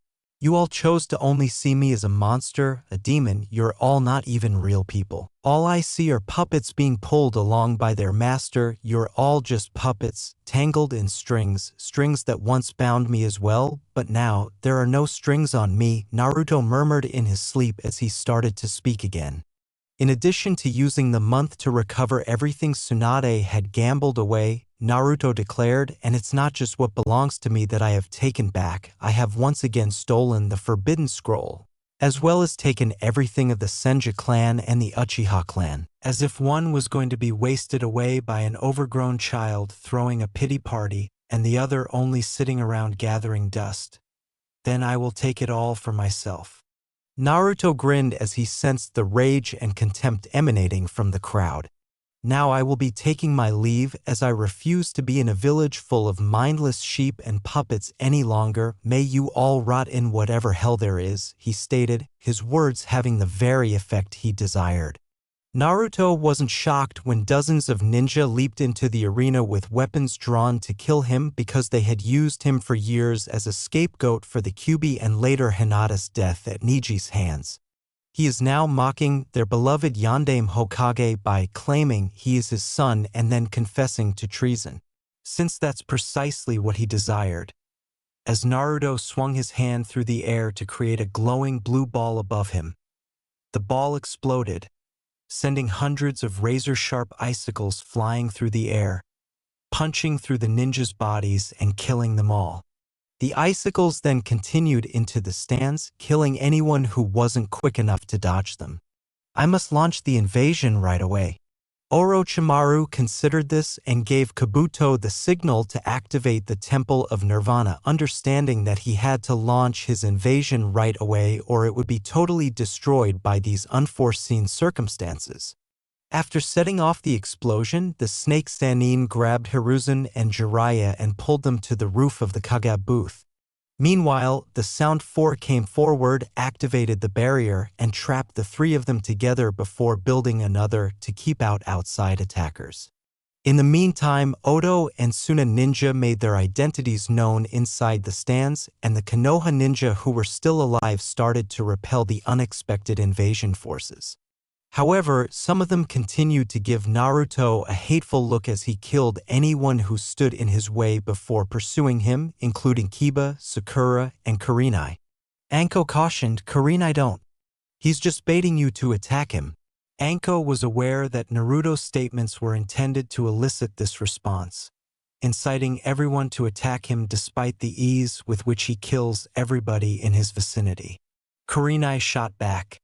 you all chose to only see me as a monster, a demon. You're all not even real people. All I see are puppets being pulled along by their master. You're all just puppets, tangled in strings that once bound me as well, but now there are no strings on me," Naruto murmured in his sleep as he started to speak again. In addition to using the month to recover everything Tsunade had gambled away, Naruto declared, "And it's not just what belongs to me that I have taken back. I have once again stolen the Forbidden Scroll, as well as taken everything of the Senju clan and the Uchiha clan." As if one was going to be wasted away by an overgrown child throwing a pity party, and the other only sitting around gathering dust. "Then I will take it all for myself." Naruto grinned as he sensed the rage and contempt emanating from the crowd. "Now I will be taking my leave, as I refuse to be in a village full of mindless sheep and puppets any longer. May you all rot in whatever hell there is," he stated, his words having the very effect he desired. Naruto wasn't shocked when dozens of ninja leaped into the arena with weapons drawn to kill him because they had used him for years as a scapegoat for the Kyuubi and later Hinata's death at Neji's hands. He is now mocking their beloved Yondaime Hokage by claiming he is his son and then confessing to treason, since that's precisely what he desired. As Naruto swung his hand through the air to create a glowing blue ball above him, the ball exploded, sending hundreds of razor-sharp icicles flying through the air, punching through the ninjas' bodies and killing them all. The icicles then continued into the stands, killing anyone who wasn't quick enough to dodge them. I must launch the invasion right away. Orochimaru considered this and gave Kabuto the signal to activate the Temple of Nirvana, understanding that he had to launch his invasion right away or it would be totally destroyed by these unforeseen circumstances. After setting off the explosion, the Snake Sannin grabbed Hiruzen and Jiraiya and pulled them to the roof of the Kage booth. Meanwhile, the Sound 4 came forward, activated the barrier, and trapped the three of them together before building another to keep out outside attackers. In the meantime, Odo and Suna Ninja made their identities known inside the stands, and the Konoha Ninja who were still alive started to repel the unexpected invasion forces. However, some of them continued to give Naruto a hateful look as he killed anyone who stood in his way before pursuing him, including Kiba, Sakura, and Kurenai. Anko cautioned, "Kurenai, don't. He's just baiting you to attack him." Anko was aware that Naruto's statements were intended to elicit this response, inciting everyone to attack him despite the ease with which he kills everybody in his vicinity. Kurenai shot back.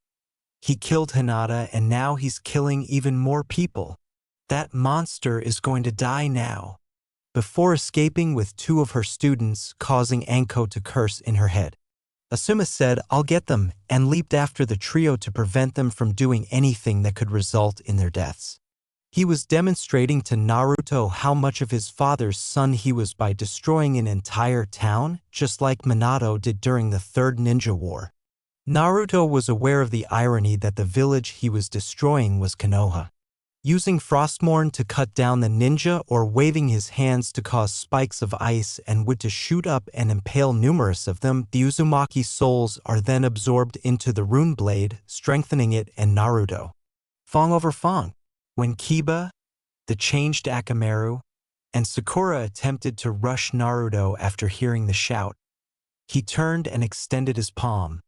He killed Hinata and now he's killing even more people. That monster is going to die now. Before escaping with two of her students, causing Anko to curse in her head. Asuma said, "I'll get them," and leaped after the trio to prevent them from doing anything that could result in their deaths. He was demonstrating to Naruto how much of his father's son he was by destroying an entire town, just like Minato did during the Third Ninja War. Naruto was aware of the irony that the village he was destroying was Konoha. Using Frostmourne to cut down the ninja or waving his hands to cause spikes of ice and wood to shoot up and impale numerous of them, the Uzumaki souls are then absorbed into the rune blade, strengthening it and Naruto. Fong over Fong. When Kiba, the changed Akamaru, and Sakura attempted to rush Naruto after hearing the shout, he turned and extended his palm,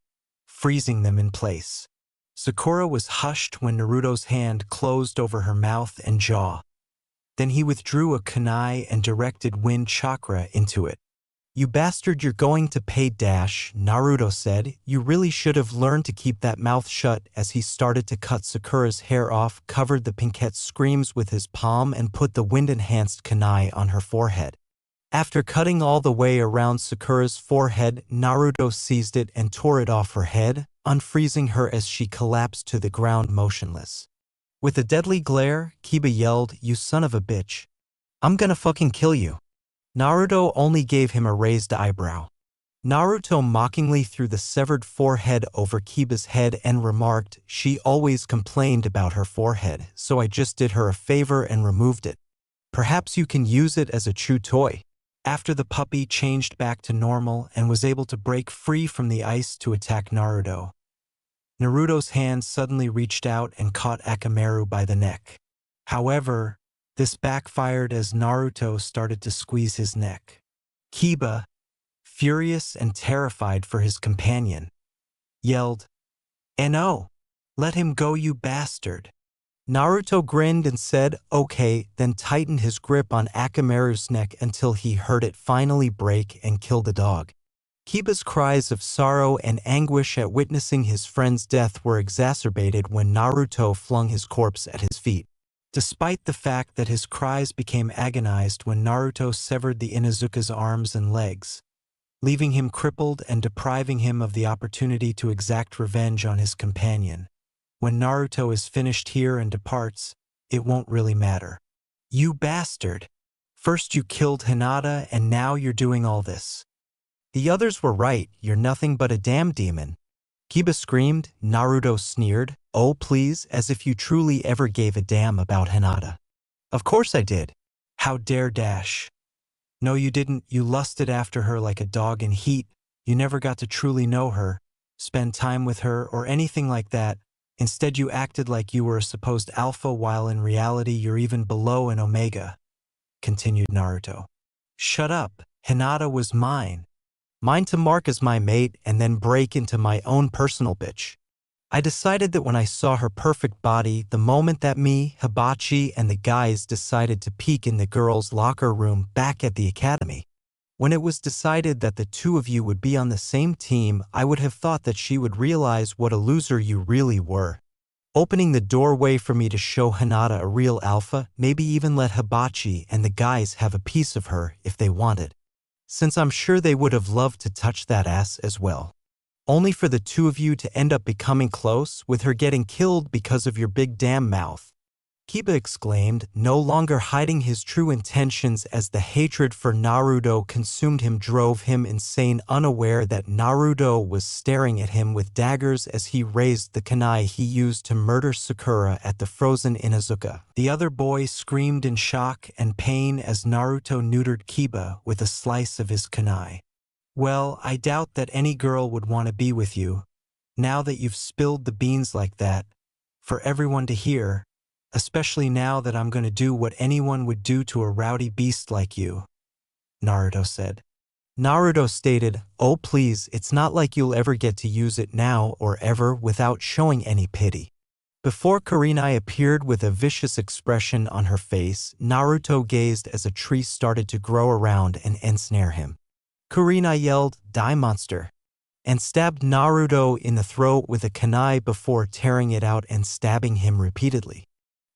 freezing them in place. Sakura was hushed when Naruto's hand closed over her mouth and jaw. Then he withdrew a kunai and directed wind chakra into it. "You bastard, you're going to pay dash," Naruto said. "You really should have learned to keep that mouth shut," as he started to cut Sakura's hair off, covered the Pinkette's screams with his palm and put the wind-enhanced kunai on her forehead. After cutting all the way around Sakura's forehead, Naruto seized it and tore it off her head, unfreezing her as she collapsed to the ground motionless. With a deadly glare, Kiba yelled, "You son of a bitch. I'm gonna fucking kill you." Naruto only gave him a raised eyebrow. Naruto mockingly threw the severed forehead over Kiba's head and remarked, "She always complained about her forehead, so I just did her a favor and removed it. Perhaps you can use it as a chew toy." After the puppy changed back to normal and was able to break free from the ice to attack Naruto, Naruto's hand suddenly reached out and caught Akamaru by the neck. However, this backfired as Naruto started to squeeze his neck. Kiba, furious and terrified for his companion, yelled, "No! Let him go, you bastard!" Naruto grinned and said, "Okay," then tightened his grip on Akamaru's neck until he heard it finally break and kill the dog. Kiba's cries of sorrow and anguish at witnessing his friend's death were exacerbated when Naruto flung his corpse at his feet. Despite the fact that his cries became agonized when Naruto severed the Inuzuka's arms and legs, leaving him crippled and depriving him of the opportunity to exact revenge on his companion. When Naruto is finished here and departs, it won't really matter. "You bastard! First you killed Hinata and now you're doing all this. The others were right, you're nothing but a damn demon." Kiba screamed. Naruto sneered, "Oh please, as if you truly ever gave a damn about Hinata." "Of course I did. How dare dash. No you didn't, you lusted after her like a dog in heat. You never got to truly know her, spend time with her, or anything like that. Instead you acted like you were a supposed alpha while in reality you're even below an omega," continued Naruto. "Shut up, Hinata was mine. Mine to mark as my mate and then break into my own personal bitch. I decided that when I saw her perfect body, the moment that me, Hibachi, and the guys decided to peek in the girls' locker room back at the academy. When it was decided that the two of you would be on the same team, I would have thought that she would realize what a loser you really were. Opening the doorway for me to show Hinata a real alpha, maybe even let Hibachi and the guys have a piece of her if they wanted. Since I'm sure they would have loved to touch that ass as well. Only for the two of you to end up becoming close, with her getting killed because of your big damn mouth. Kiba exclaimed, no longer hiding his true intentions as the hatred for Naruto consumed him drove him insane, unaware that Naruto was staring at him with daggers as he raised the kunai he used to murder Sakura at the frozen Inuzuka. The other boy screamed in shock and pain as Naruto neutered Kiba with a slice of his kunai. Well, I doubt that any girl would want to be with you, now that you've spilled the beans like that, for everyone to hear. Especially now that I'm going to do what anyone would do to a rowdy beast like you, Naruto said. Naruto stated, oh please, it's not like you'll ever get to use it now or ever without showing any pity. Before Kurenai appeared with a vicious expression on her face, Naruto gazed as a tree started to grow around and ensnare him. Kurenai yelled, die monster, and stabbed Naruto in the throat with a kunai before tearing it out and stabbing him repeatedly.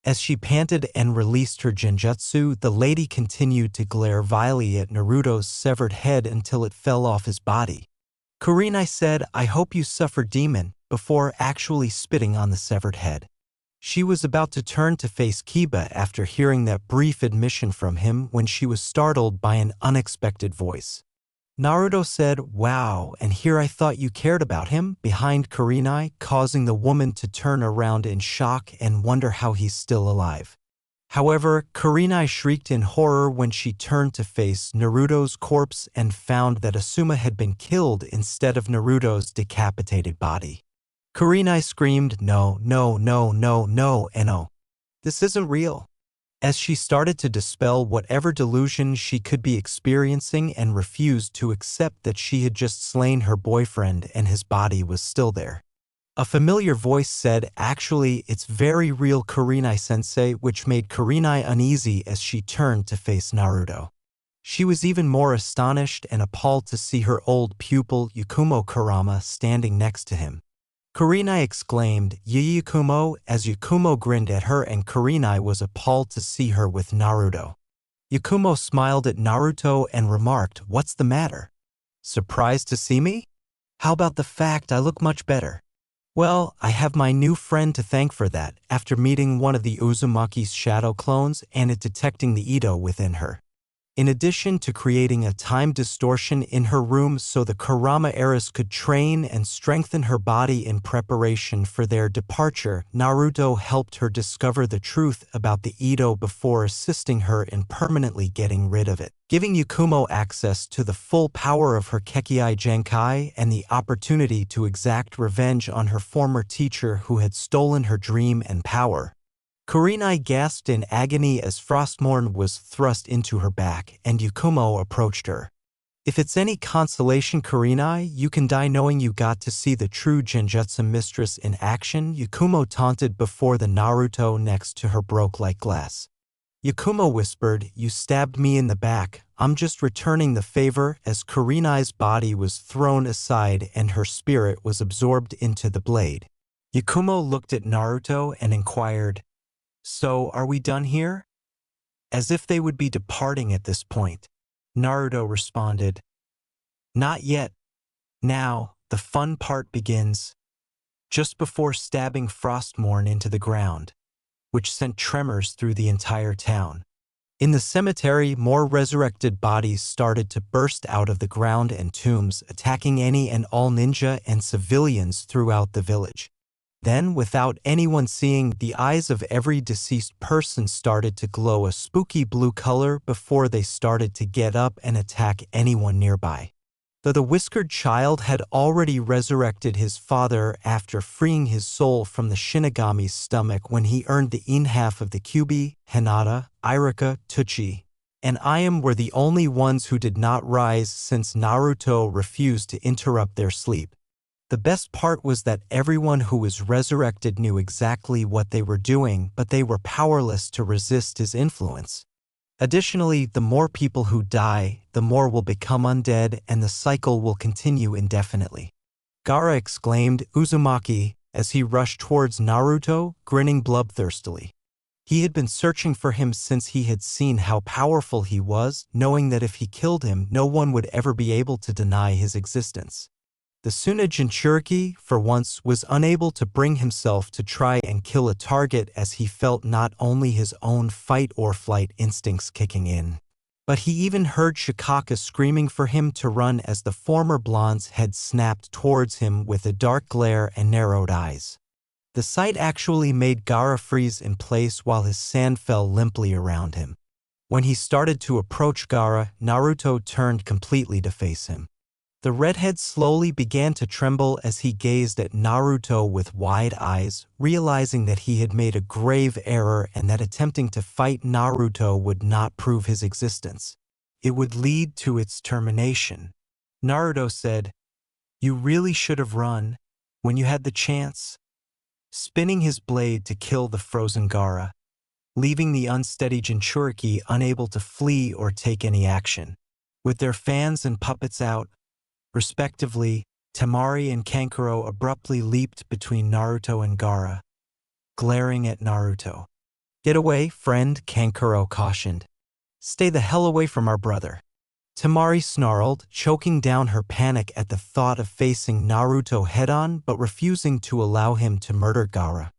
As she panted and released her genjutsu, the lady continued to glare vilely at Naruto's severed head until it fell off his body. Kurenai said, I hope you suffer, demon, before actually spitting on the severed head. She was about to turn to face Kiba after hearing that brief admission from him when she was startled by an unexpected voice. Naruto said, wow, and here I thought you cared about him, behind Kurenai, causing the woman to turn around in shock and wonder how he's still alive. However, Kurenai shrieked in horror when she turned to face Naruto's corpse and found that Asuma had been killed instead of Naruto's decapitated body. Kurenai screamed, no, no, no, no, no, and no. This isn't real. As she started to dispel whatever delusion she could be experiencing and refused to accept that she had just slain her boyfriend and his body was still there. A familiar voice said, actually, it's very real, Kurenai-sensei, which made Kurenai uneasy as she turned to face Naruto. She was even more astonished and appalled to see her old pupil Yakumo Kurama standing next to him. Kurenai exclaimed, Yakumo, as Yakumo grinned at her, and Kurenai was appalled to see her with Naruto. Yakumo smiled at Naruto and remarked, what's the matter? Surprised to see me? How about the fact I look much better? Well, I have my new friend to thank for that, after meeting one of the Uzumaki's shadow clones and it detecting the Ito within her. In addition to creating a time distortion in her room so the Kurama heiress could train and strengthen her body in preparation for their departure, Naruto helped her discover the truth about the Ito before assisting her in permanently getting rid of it, giving Yakumo access to the full power of her Kekkai Genkai and the opportunity to exact revenge on her former teacher who had stolen her dream and power. Kurenai gasped in agony as Frostmourne was thrust into her back, and Yakumo approached her. If it's any consolation, Kurenai, you can die knowing you got to see the true Genjutsu mistress in action, Yakumo taunted before the Naruto next to her broke like glass. Yakumo whispered, you stabbed me in the back, I'm just returning the favor, as Kurenai's body was thrown aside and her spirit was absorbed into the blade. Yakumo looked at Naruto and inquired, so, are we done here? As if they would be departing at this point. Naruto responded, not yet. Now, the fun part begins. Just before stabbing Frostmourne into the ground, which sent tremors through the entire town. In the cemetery, more resurrected bodies started to burst out of the ground and tombs, attacking any and all ninja and civilians throughout the village. Then, without anyone seeing, the eyes of every deceased person started to glow a spooky blue color before they started to get up and attack anyone nearby. Though the whiskered child had already resurrected his father after freeing his soul from the Shinigami's stomach when he earned the in half of the Kyuubi, Hinata, Irika, Tsuchi, and Ayam were the only ones who did not rise since Naruto refused to interrupt their sleep. The best part was that everyone who was resurrected knew exactly what they were doing, but they were powerless to resist his influence. Additionally, the more people who die, the more will become undead, and the cycle will continue indefinitely. Gaara exclaimed Uzumaki as he rushed towards Naruto, grinning bloodthirstily. He had been searching for him since he had seen how powerful he was, knowing that if he killed him, no one would ever be able to deny his existence. The Suna Jinchuriki, for once, was unable to bring himself to try and kill a target as he felt not only his own fight-or-flight instincts kicking in, but he even heard Shikaka screaming for him to run as the former blonde's head snapped towards him with a dark glare and narrowed eyes. The sight actually made Gaara freeze in place while his sand fell limply around him. When he started to approach Gaara, Naruto turned completely to face him. The redhead slowly began to tremble as he gazed at Naruto with wide eyes, realizing that he had made a grave error and that attempting to fight Naruto would not prove his existence. It would lead to its termination. Naruto said, "You really should have run when you had the chance," spinning his blade to kill the frozen Gaara, leaving the unsteady Jinchuriki unable to flee or take any action. With their fans and puppets out, respectively, Temari and Kankuro abruptly leaped between Naruto and Gaara, glaring at Naruto. "Get away, friend," Kankuro cautioned. "Stay the hell away from our brother." Temari snarled, choking down her panic at the thought of facing Naruto head-on but refusing to allow him to murder Gaara.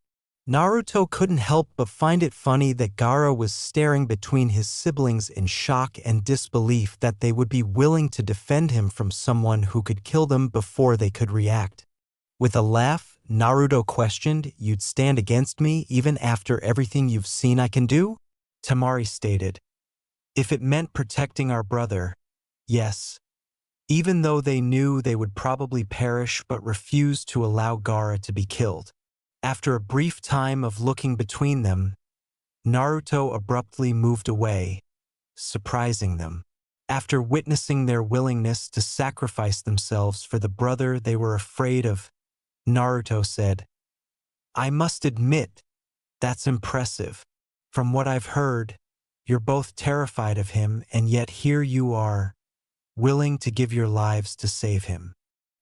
Naruto couldn't help but find it funny that Gaara was staring between his siblings in shock and disbelief that they would be willing to defend him from someone who could kill them before they could react. With a laugh, Naruto questioned, "You'd stand against me even after everything you've seen I can do?" Temari stated, "If it meant protecting our brother, yes." Even though they knew they would probably perish but refused to allow Gaara to be killed. After a brief time of looking between them, Naruto abruptly moved away, surprising them. After witnessing their willingness to sacrifice themselves for the brother they were afraid of, Naruto said, "I must admit, that's impressive. From what I've heard, you're both terrified of him, and yet here you are, willing to give your lives to save him.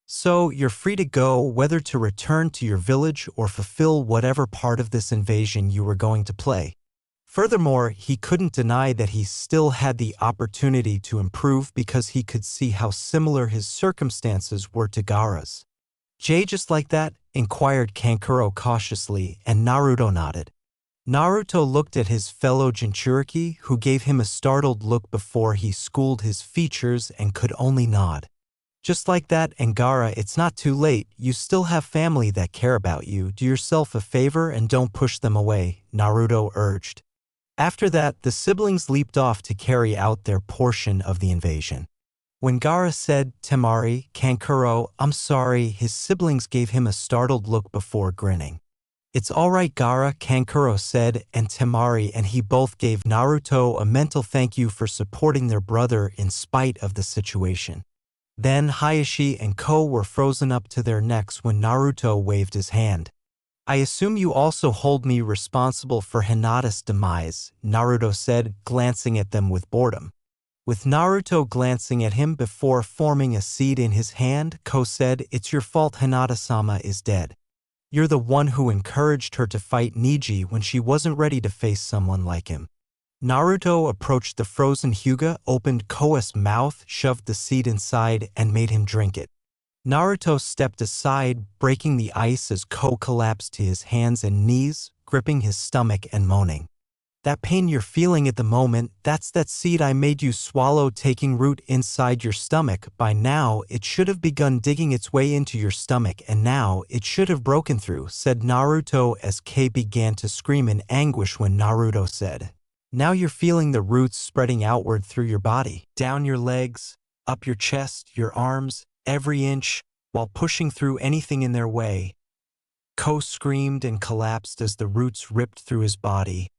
So you're free to go, whether to return to your village or fulfill whatever part of this invasion you were going to play." Furthermore, he couldn't deny that he still had the opportunity to improve because he could see how similar his circumstances were to Gaara's. "Jay, just like that?" inquired Kankuro cautiously, and Naruto nodded. Naruto looked at his fellow Jinchuriki, who gave him a startled look before he schooled his features and could only nod. "Just like that, and Gaara, it's not too late. You still have family that care about you. Do yourself a favor and don't push them away," Naruto urged. After that, the siblings leaped off to carry out their portion of the invasion. When Gaara said, "Temari, Kankuro, I'm sorry," his siblings gave him a startled look before grinning. "It's all right, Gaara," Kankuro said, and Temari and he both gave Naruto a mental thank you for supporting their brother in spite of the situation. Then Hayashi and Ko were frozen up to their necks when Naruto waved his hand. "I assume you also hold me responsible for Hinata's demise," Naruto said, glancing at them with boredom. With Naruto glancing at him before forming a seed in his hand, Ko said, "It's your fault Hinata-sama is dead. You're the one who encouraged her to fight Niji when she wasn't ready to face someone like him." Naruto approached the frozen Hyuga, opened Koa's mouth, shoved the seed inside, and made him drink it. Naruto stepped aside, breaking the ice as Ko collapsed to his hands and knees, gripping his stomach and moaning. "That pain you're feeling at the moment, that's that seed I made you swallow taking root inside your stomach. By now, it should have begun digging its way into your stomach, and now it should have broken through," said Naruto as Kei began to scream in anguish when Naruto said, "Now you're feeling the roots spreading outward through your body, down your legs, up your chest, your arms, every inch, while pushing through anything in their way." Ko screamed and collapsed as the roots ripped through his body,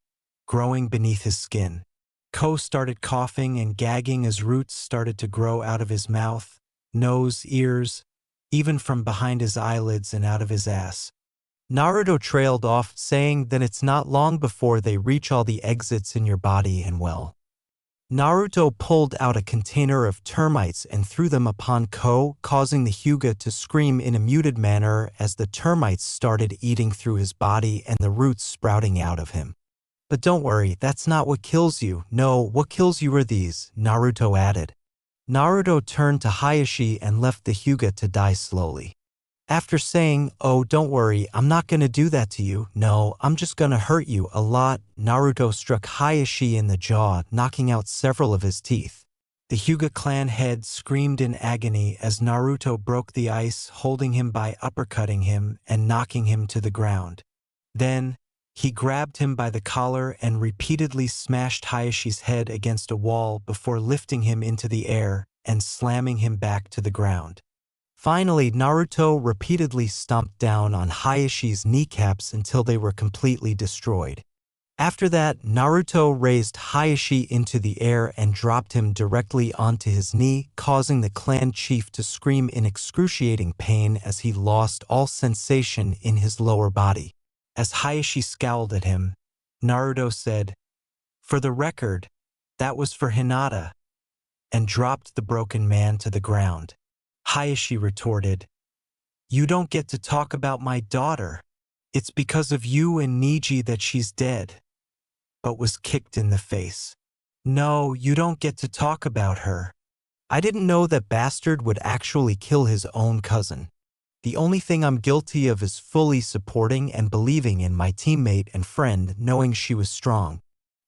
growing beneath his skin. Ko started coughing and gagging as roots started to grow out of his mouth, nose, ears, even from behind his eyelids and out of his ass. Naruto trailed off, saying that it's not long before they reach all the exits in your body and well. Naruto pulled out a container of termites and threw them upon Ko, causing the Hyuga to scream in a muted manner as the termites started eating through his body and the roots sprouting out of him. But don't worry, that's not what kills you. No, what kills you are these, Naruto added. Naruto turned to Hayashi and left the Hyuga to die slowly. After saying, "Oh, don't worry, I'm not gonna do that to you. No, I'm just gonna hurt you a lot," Naruto struck Hayashi in the jaw, knocking out several of his teeth. The Hyuga clan head screamed in agony as Naruto broke the ice, holding him by uppercutting him and knocking him to the ground. Then, he grabbed him by the collar and repeatedly smashed Hayashi's head against a wall before lifting him into the air and slamming him back to the ground. Finally, Naruto repeatedly stomped down on Hayashi's kneecaps until they were completely destroyed. After that, Naruto raised Hayashi into the air and dropped him directly onto his knee, causing the clan chief to scream in excruciating pain as he lost all sensation in his lower body. As Hayashi scowled at him, Naruto said, "For the record, that was for Hinata," and dropped the broken man to the ground. Hayashi retorted, "You don't get to talk about my daughter. It's because of you and Niji that she's dead," but was kicked in the face. "No, you don't get to talk about her. I didn't know that bastard would actually kill his own cousin. The only thing I'm guilty of is fully supporting and believing in my teammate and friend, knowing she was strong.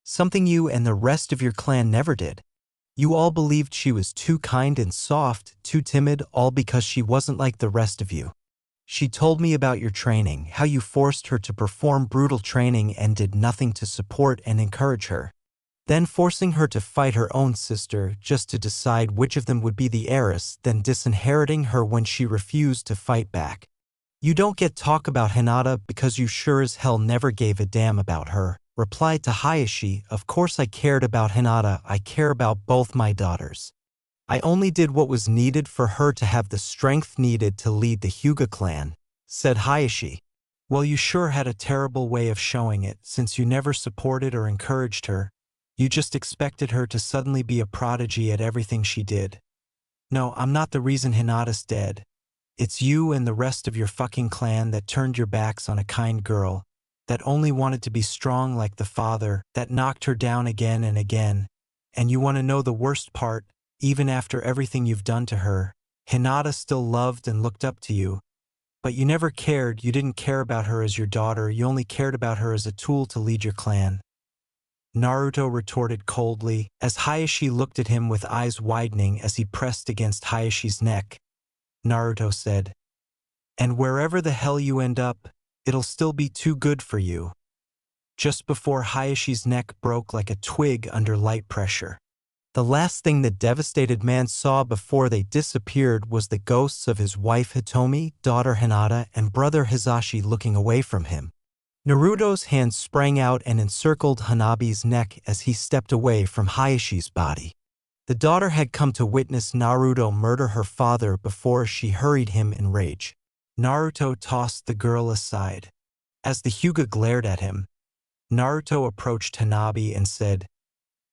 Something you and the rest of your clan never did. You all believed she was too kind and soft, too timid, all because she wasn't like the rest of you. She told me about your training, how you forced her to perform brutal training and did nothing to support and encourage her. Then forcing her to fight her own sister just to decide which of them would be the heiress, then disinheriting her when she refused to fight back. You don't get talk about Hinata because you sure as hell never gave a damn about her," replied to Hayashi. "Of course I cared about Hinata. I care about both my daughters. I only did what was needed for her to have the strength needed to lead the Hyuga clan," said Hayashi. "Well, you sure had a terrible way of showing it, since you never supported or encouraged her. You just expected her to suddenly be a prodigy at everything she did. No, I'm not the reason Hinata's dead. It's you and the rest of your fucking clan that turned your backs on a kind girl, that only wanted to be strong like the father, that knocked her down again and again. And you want to know the worst part? Even after everything you've done to her, Hinata still loved and looked up to you. But you never cared. You didn't care about her as your daughter. You only cared about her as a tool to lead your clan," Naruto retorted coldly, as Hayashi looked at him with eyes widening as he pressed against Hayashi's neck. Naruto said, "And wherever the hell you end up, it'll still be too good for you." Just before Hayashi's neck broke like a twig under light pressure. The last thing the devastated man saw before they disappeared was the ghosts of his wife Hitomi, daughter Hinata, and brother Hisashi looking away from him. Naruto's hand sprang out and encircled Hanabi's neck as he stepped away from Hayashi's body. The daughter had come to witness Naruto murder her father before she hurried him in rage. Naruto tossed the girl aside. As the Hyuga glared at him, Naruto approached Hanabi and said,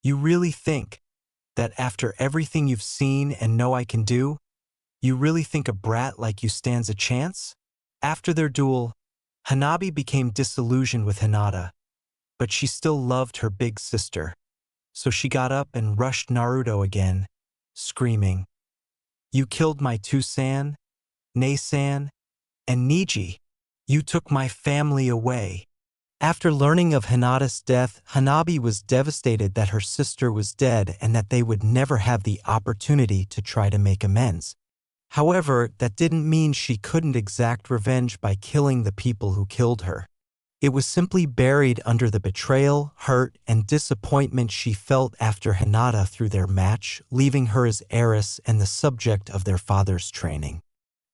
"You really think that after everything you've seen and know I can do, you really think a brat like you stands a chance?" After their duel, Hanabi became disillusioned with Hinata, but she still loved her big sister. So she got up and rushed Naruto again, screaming, "You killed my two-san, Ne-san, and Niji. You took my family away." After learning of Hinata's death, Hanabi was devastated that her sister was dead and that they would never have the opportunity to try to make amends. However, that didn't mean she couldn't exact revenge by killing the people who killed her. It was simply buried under the betrayal, hurt, and disappointment she felt after Hinata threw their match, leaving her as heiress and the subject of their father's training.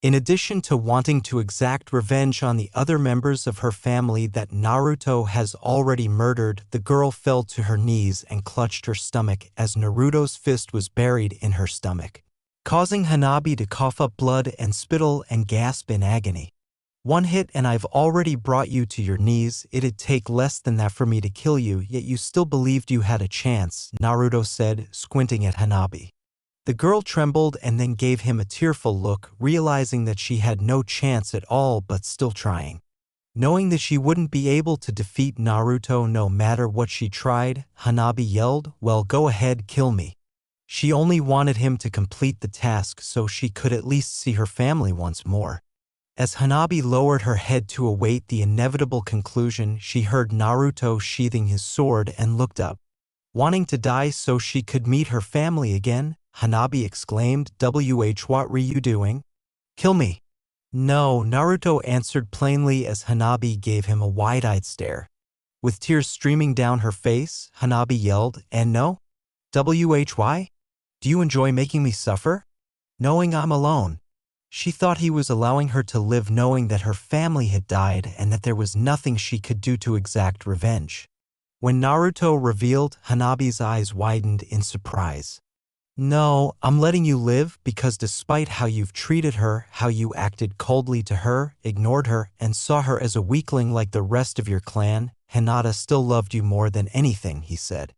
In addition to wanting to exact revenge on the other members of her family that Naruto has already murdered, the girl fell to her knees and clutched her stomach as Naruto's fist was buried in her stomach. causing Hanabi to cough up blood and spittle and gasp in agony. One hit and I've already brought you to your knees. It'd take less than that for me to kill you, yet you still believed you had a chance, Naruto said, squinting at Hanabi. The girl trembled and then gave him a tearful look, realizing that she had no chance at all but still trying. Knowing that she wouldn't be able to defeat Naruto no matter what she tried, Hanabi yelled, "Well, go ahead, kill me." She only wanted him to complete the task so she could at least see her family once more. As Hanabi lowered her head to await the inevitable conclusion, she heard Naruto sheathing his sword and looked up. Wanting to die so she could meet her family again, Hanabi exclaimed, "What were you doing? Kill me." "No," Naruto answered plainly as Hanabi gave him a wide-eyed stare. With tears streaming down her face, Hanabi yelled, "And no? Why? Do you enjoy making me suffer? Knowing I'm alone?" She thought he was allowing her to live knowing that her family had died and that there was nothing she could do to exact revenge. When Naruto revealed, Hanabi's eyes widened in surprise. "No, I'm letting you live because despite how you've treated her, how you acted coldly to her, ignored her, and saw her as a weakling like the rest of your clan, Hinata still loved you more than anything," he said.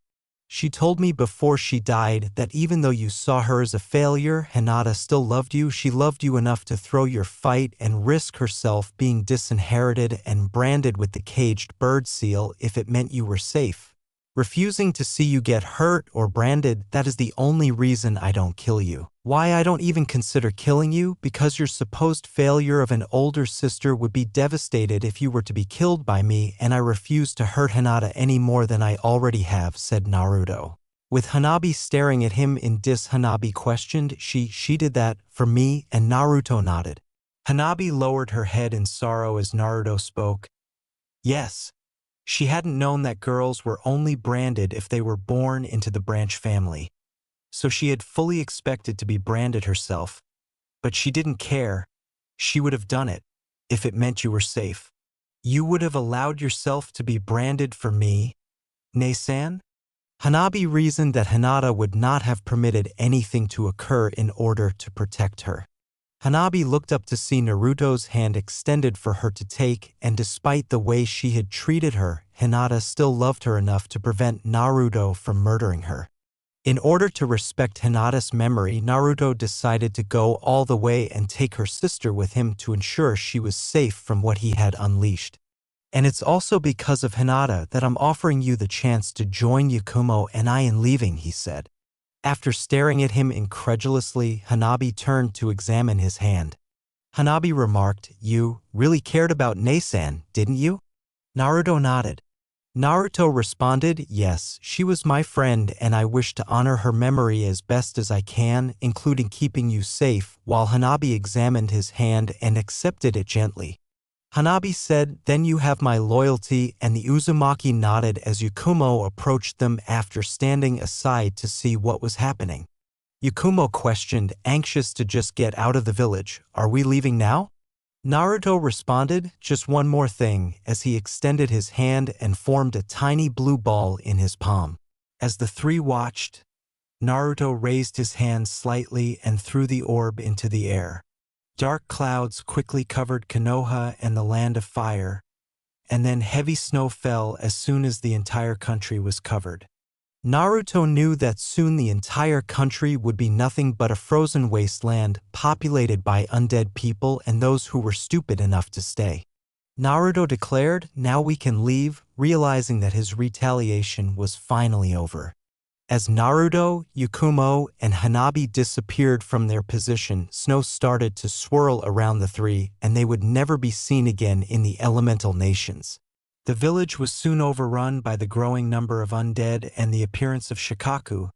"She told me before she died that even though you saw her as a failure, Hinata still loved you. She loved you enough to throw your fight and risk herself being disinherited and branded with the caged bird seal if it meant you were safe. Refusing to see you get hurt or branded, that is the only reason I don't kill you. Why I don't even consider killing you? Because your supposed failure of an older sister would be devastated if you were to be killed by me, and I refuse to hurt Hinata any more than I already have," said Naruto. With Hanabi staring at him in Hanabi questioned, She did that for me," and Naruto nodded. Hanabi lowered her head in sorrow as Naruto spoke. "Yes. She hadn't known that girls were only branded if they were born into the branch family. So she had fully expected to be branded herself. But she didn't care. She would have done it, if it meant you were safe." "You would have allowed yourself to be branded for me, Ne-san?" Hanabi reasoned that Hinata would not have permitted anything to occur in order to protect her. Hanabi looked up to see Naruto's hand extended for her to take, and despite the way she had treated her, Hinata still loved her enough to prevent Naruto from murdering her. In order to respect Hinata's memory, Naruto decided to go all the way and take her sister with him to ensure she was safe from what he had unleashed. "And it's also because of Hinata that I'm offering you the chance to join Yakumo and I in leaving," he said. After staring at him incredulously, Hanabi turned to examine his hand. Hanabi remarked, "You really cared about Ne-san, didn't you?" Naruto nodded. Naruto responded, "Yes, she was my friend and I wish to honor her memory as best as I can, including keeping you safe," while Hanabi examined his hand and accepted it gently. Hanabi said, "Then you have my loyalty," and the Uzumaki nodded as Yakumo approached them after standing aside to see what was happening. Yakumo questioned, anxious to just get out of the village, "Are we leaving now?" Naruto responded, "Just one more thing," as he extended his hand and formed a tiny blue ball in his palm. As the three watched, Naruto raised his hand slightly and threw the orb into the air. Dark clouds quickly covered Konoha and the Land of Fire, and then heavy snow fell as soon as the entire country was covered. Naruto knew that soon the entire country would be nothing but a frozen wasteland populated by undead people and those who were stupid enough to stay. Naruto declared, "Now we can leave," realizing that his retaliation was finally over. As Naruto, Yakumo, and Hanabi disappeared from their position, snow started to swirl around the three, and they would never be seen again in the elemental nations. The village was soon overrun by the growing number of undead and the appearance of Shikaku,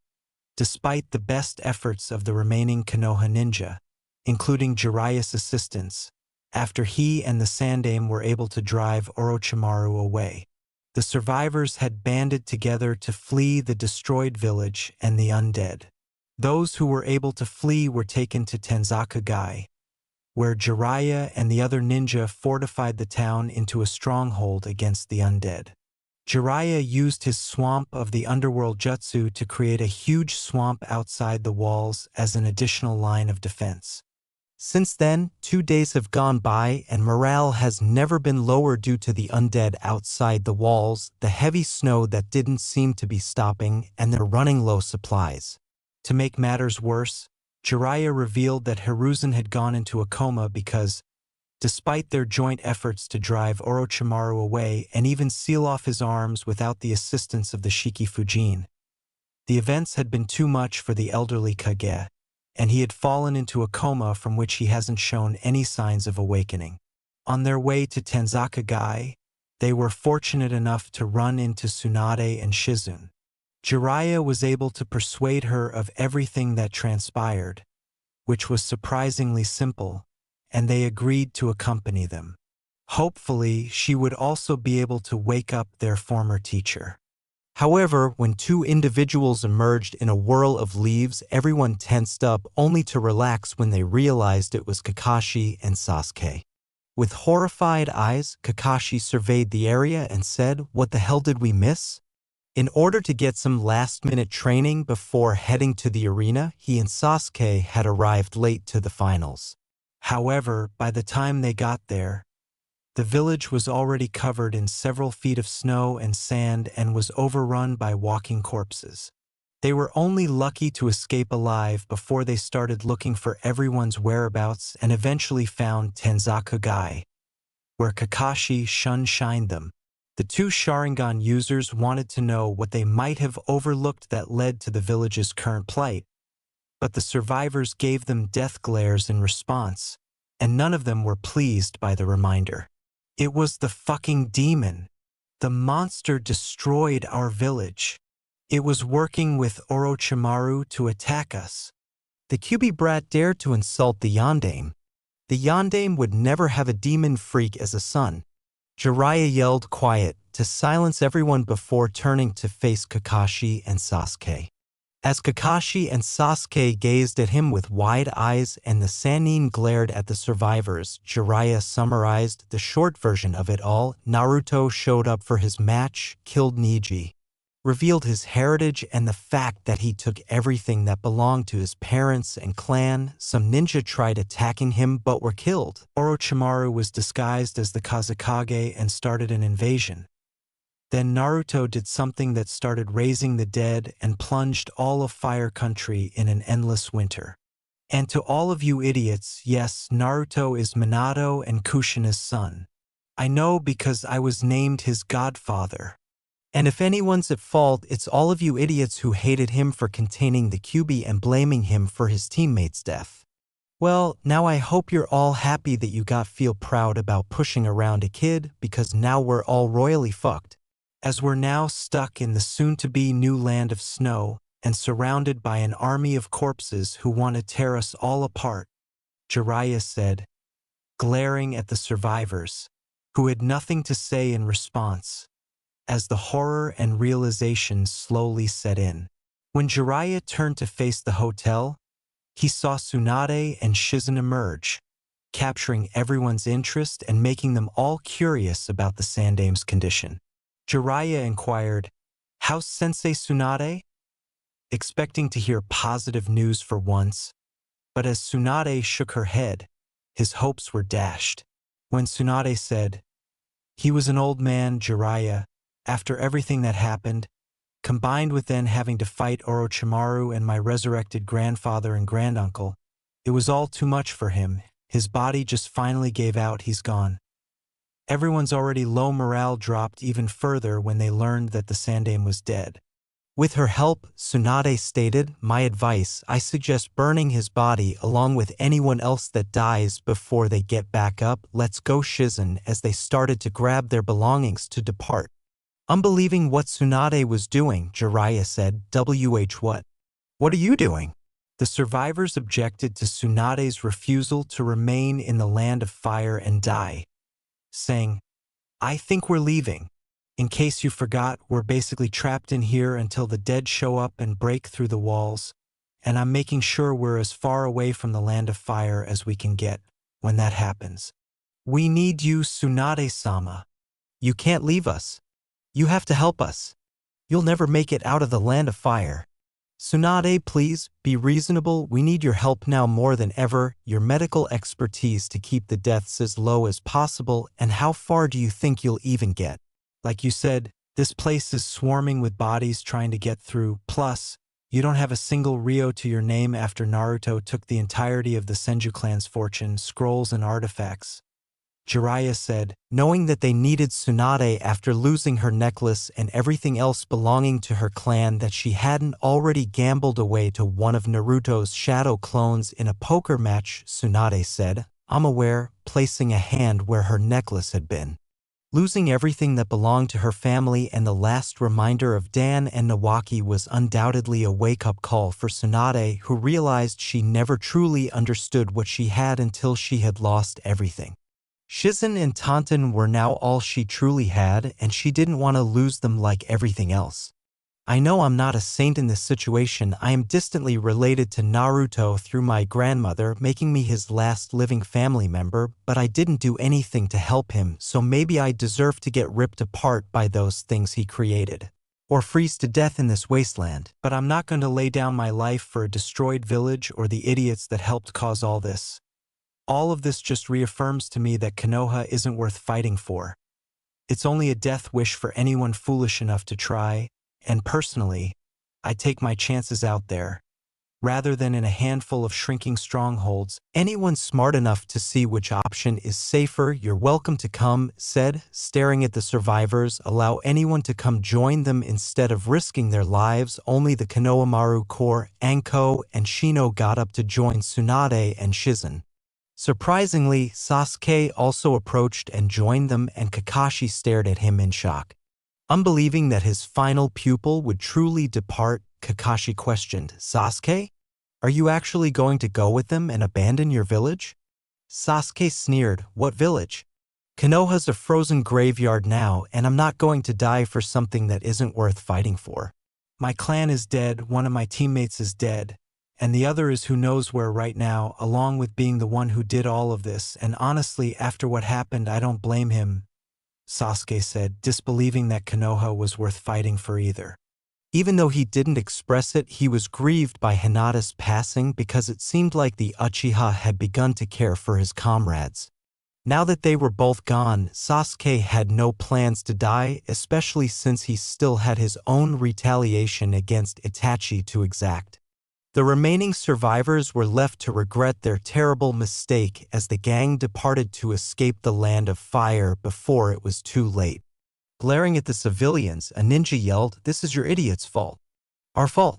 despite the best efforts of the remaining Konoha ninja, including Jiraiya's assistance, after he and the Sandaime were able to drive Orochimaru away. The survivors had banded together to flee the destroyed village and the undead. Those who were able to flee were taken to Tenzaka-gai, where Jiraiya and the other ninja fortified the town into a stronghold against the undead. Jiraiya used his swamp of the underworld jutsu to create a huge swamp outside the walls as an additional line of defense. Since then, 2 days have gone by and morale has never been lower due to the undead outside the walls, the heavy snow that didn't seem to be stopping, and their running low supplies. To make matters worse, Jiraiya revealed that Hiruzen had gone into a coma because, despite their joint efforts to drive Orochimaru away and even seal off his arms without the assistance of the Shiki Fujin, the events had been too much for the elderly Kage, and he had fallen into a coma from which he hasn't shown any signs of awakening. On their way to Tanzakagai, they were fortunate enough to run into Tsunade and Shizune. Jiraiya was able to persuade her of everything that transpired, which was surprisingly simple, and they agreed to accompany them. Hopefully, she would also be able to wake up their former teacher. However, when 2 individuals emerged in a whirl of leaves, everyone tensed up only to relax when they realized it was Kakashi and Sasuke. With horrified eyes, Kakashi surveyed the area and said, "What the hell did we miss?" In order to get some last-minute training before heading to the arena, he and Sasuke had arrived late to the finals. However, by the time they got there, the village was already covered in several feet of snow and sand and was overrun by walking corpses. They were only lucky to escape alive before they started looking for everyone's whereabouts and eventually found Tanzakagai, where Kakashi shined them. The 2 Sharingan users wanted to know what they might have overlooked that led to the village's current plight, but the survivors gave them death glares in response, and none of them were pleased by the reminder. It was the fucking demon. The monster destroyed our village. It was working with Orochimaru to attack us. The Kyuubi brat dared to insult the Yondaime. The Yondaime would never have a demon freak as a son. Jiraiya yelled quiet to silence everyone before turning to face Kakashi and Sasuke. As Kakashi and Sasuke gazed at him with wide eyes and the Sannin glared at the survivors, Jiraiya summarized the short version of it all. Naruto showed up for his match, killed Neji, revealed his heritage and the fact that he took everything that belonged to his parents and clan. Some ninja tried attacking him but were killed. Orochimaru was disguised as the Kazekage and started an invasion. Then Naruto did something that started raising the dead and plunged all of Fire Country in an endless winter. And to all of you idiots, yes, Naruto is Minato and Kushina's son. I know because I was named his godfather. And if anyone's at fault, it's all of you idiots who hated him for containing the Kyuubi and blaming him for his teammate's death. Well, now I hope you're all happy that you feel proud about pushing around a kid, because now we're all royally fucked. As we're now stuck in the soon-to-be new land of snow and surrounded by an army of corpses who want to tear us all apart, Jiraiya said, glaring at the survivors, who had nothing to say in response, as the horror and realization slowly set in. When Jiraiya turned to face the hotel, he saw Tsunade and Shizune emerge, capturing everyone's interest and making them all curious about the Sandaime's condition. Jiraiya inquired, "How's Sensei Tsunade?" expecting to hear positive news for once, but as Tsunade shook her head, his hopes were dashed. When Tsunade said, "He was an old man, Jiraiya, after everything that happened, combined with then having to fight Orochimaru and my resurrected grandfather and granduncle, it was all too much for him. His body just finally gave out, he's gone." Everyone's already low morale dropped even further when they learned that the Sandaime was dead. With her help, Tsunade stated, "My advice, I suggest burning his body along with anyone else that dies before they get back up. Let's go, Shizune," as they started to grab their belongings to depart. Unbelieving what Tsunade was doing, Jiraiya said, what? What are you doing?" The survivors objected to Tsunade's refusal to remain in the land of fire and die, saying, "I think we're leaving. In case you forgot, we're basically trapped in here until the dead show up and break through the walls, and I'm making sure we're as far away from the land of fire as we can get when that happens. We need you, Tsunade-sama. You can't leave us." You have to help us. You'll never make it out of the land of fire. Tsunade, please, be reasonable. We need your help now more than ever, your medical expertise to keep the deaths as low as possible, and how far do you think you'll even get? Like you said, this place is swarming with bodies trying to get through, plus, you don't have a single Ryo to your name after Naruto took the entirety of the Senju clan's fortune, scrolls and artifacts. Jiraiya said, knowing that they needed Tsunade after losing her necklace and everything else belonging to her clan that she hadn't already gambled away to one of Naruto's shadow clones in a poker match. Tsunade said, I'm aware, placing a hand where her necklace had been. Losing everything that belonged to her family and the last reminder of Dan and Nawaki was undoubtedly a wake-up call for Tsunade, who realized she never truly understood what she had until she had lost everything. Shizen and Tonton were now all she truly had, and she didn't want to lose them like everything else. I know I'm not a saint in this situation. I am distantly related to Naruto through my grandmother, making me his last living family member, but I didn't do anything to help him, so maybe I deserve to get ripped apart by those things he created. Or freeze to death in this wasteland. But I'm not going to lay down my life for a destroyed village or the idiots that helped cause all this. All of this just reaffirms to me that Konoha isn't worth fighting for. It's only a death wish for anyone foolish enough to try, and personally, I take my chances out there. Rather than in a handful of shrinking strongholds, anyone smart enough to see which option is safer, you're welcome to come, said, staring at the survivors, allow anyone to come join them instead of risking their lives. Only the Konohamaru Corps, Anko, and Shino got up to join Tsunade and Shizen. Surprisingly, Sasuke also approached and joined them, and Kakashi stared at him in shock. Unbelieving that his final pupil would truly depart, Kakashi questioned, Sasuke? Are you actually going to go with them and abandon your village? Sasuke sneered, what village? Konoha's a frozen graveyard now, and I'm not going to die for something that isn't worth fighting for. My clan is dead, one of my teammates is dead, and the other is who knows where right now, along with being the one who did all of this, and honestly, after what happened, I don't blame him, Sasuke said, disbelieving that Konoha was worth fighting for either. Even though he didn't express it, he was grieved by Hinata's passing because it seemed like the Uchiha had begun to care for his comrades. Now that they were both gone, Sasuke had no plans to die, especially since he still had his own retaliation against Itachi to exact. The remaining survivors were left to regret their terrible mistake as the gang departed to escape the land of fire before it was too late. Glaring at the civilians, a ninja yelled, "This is your idiot's fault. Our fault.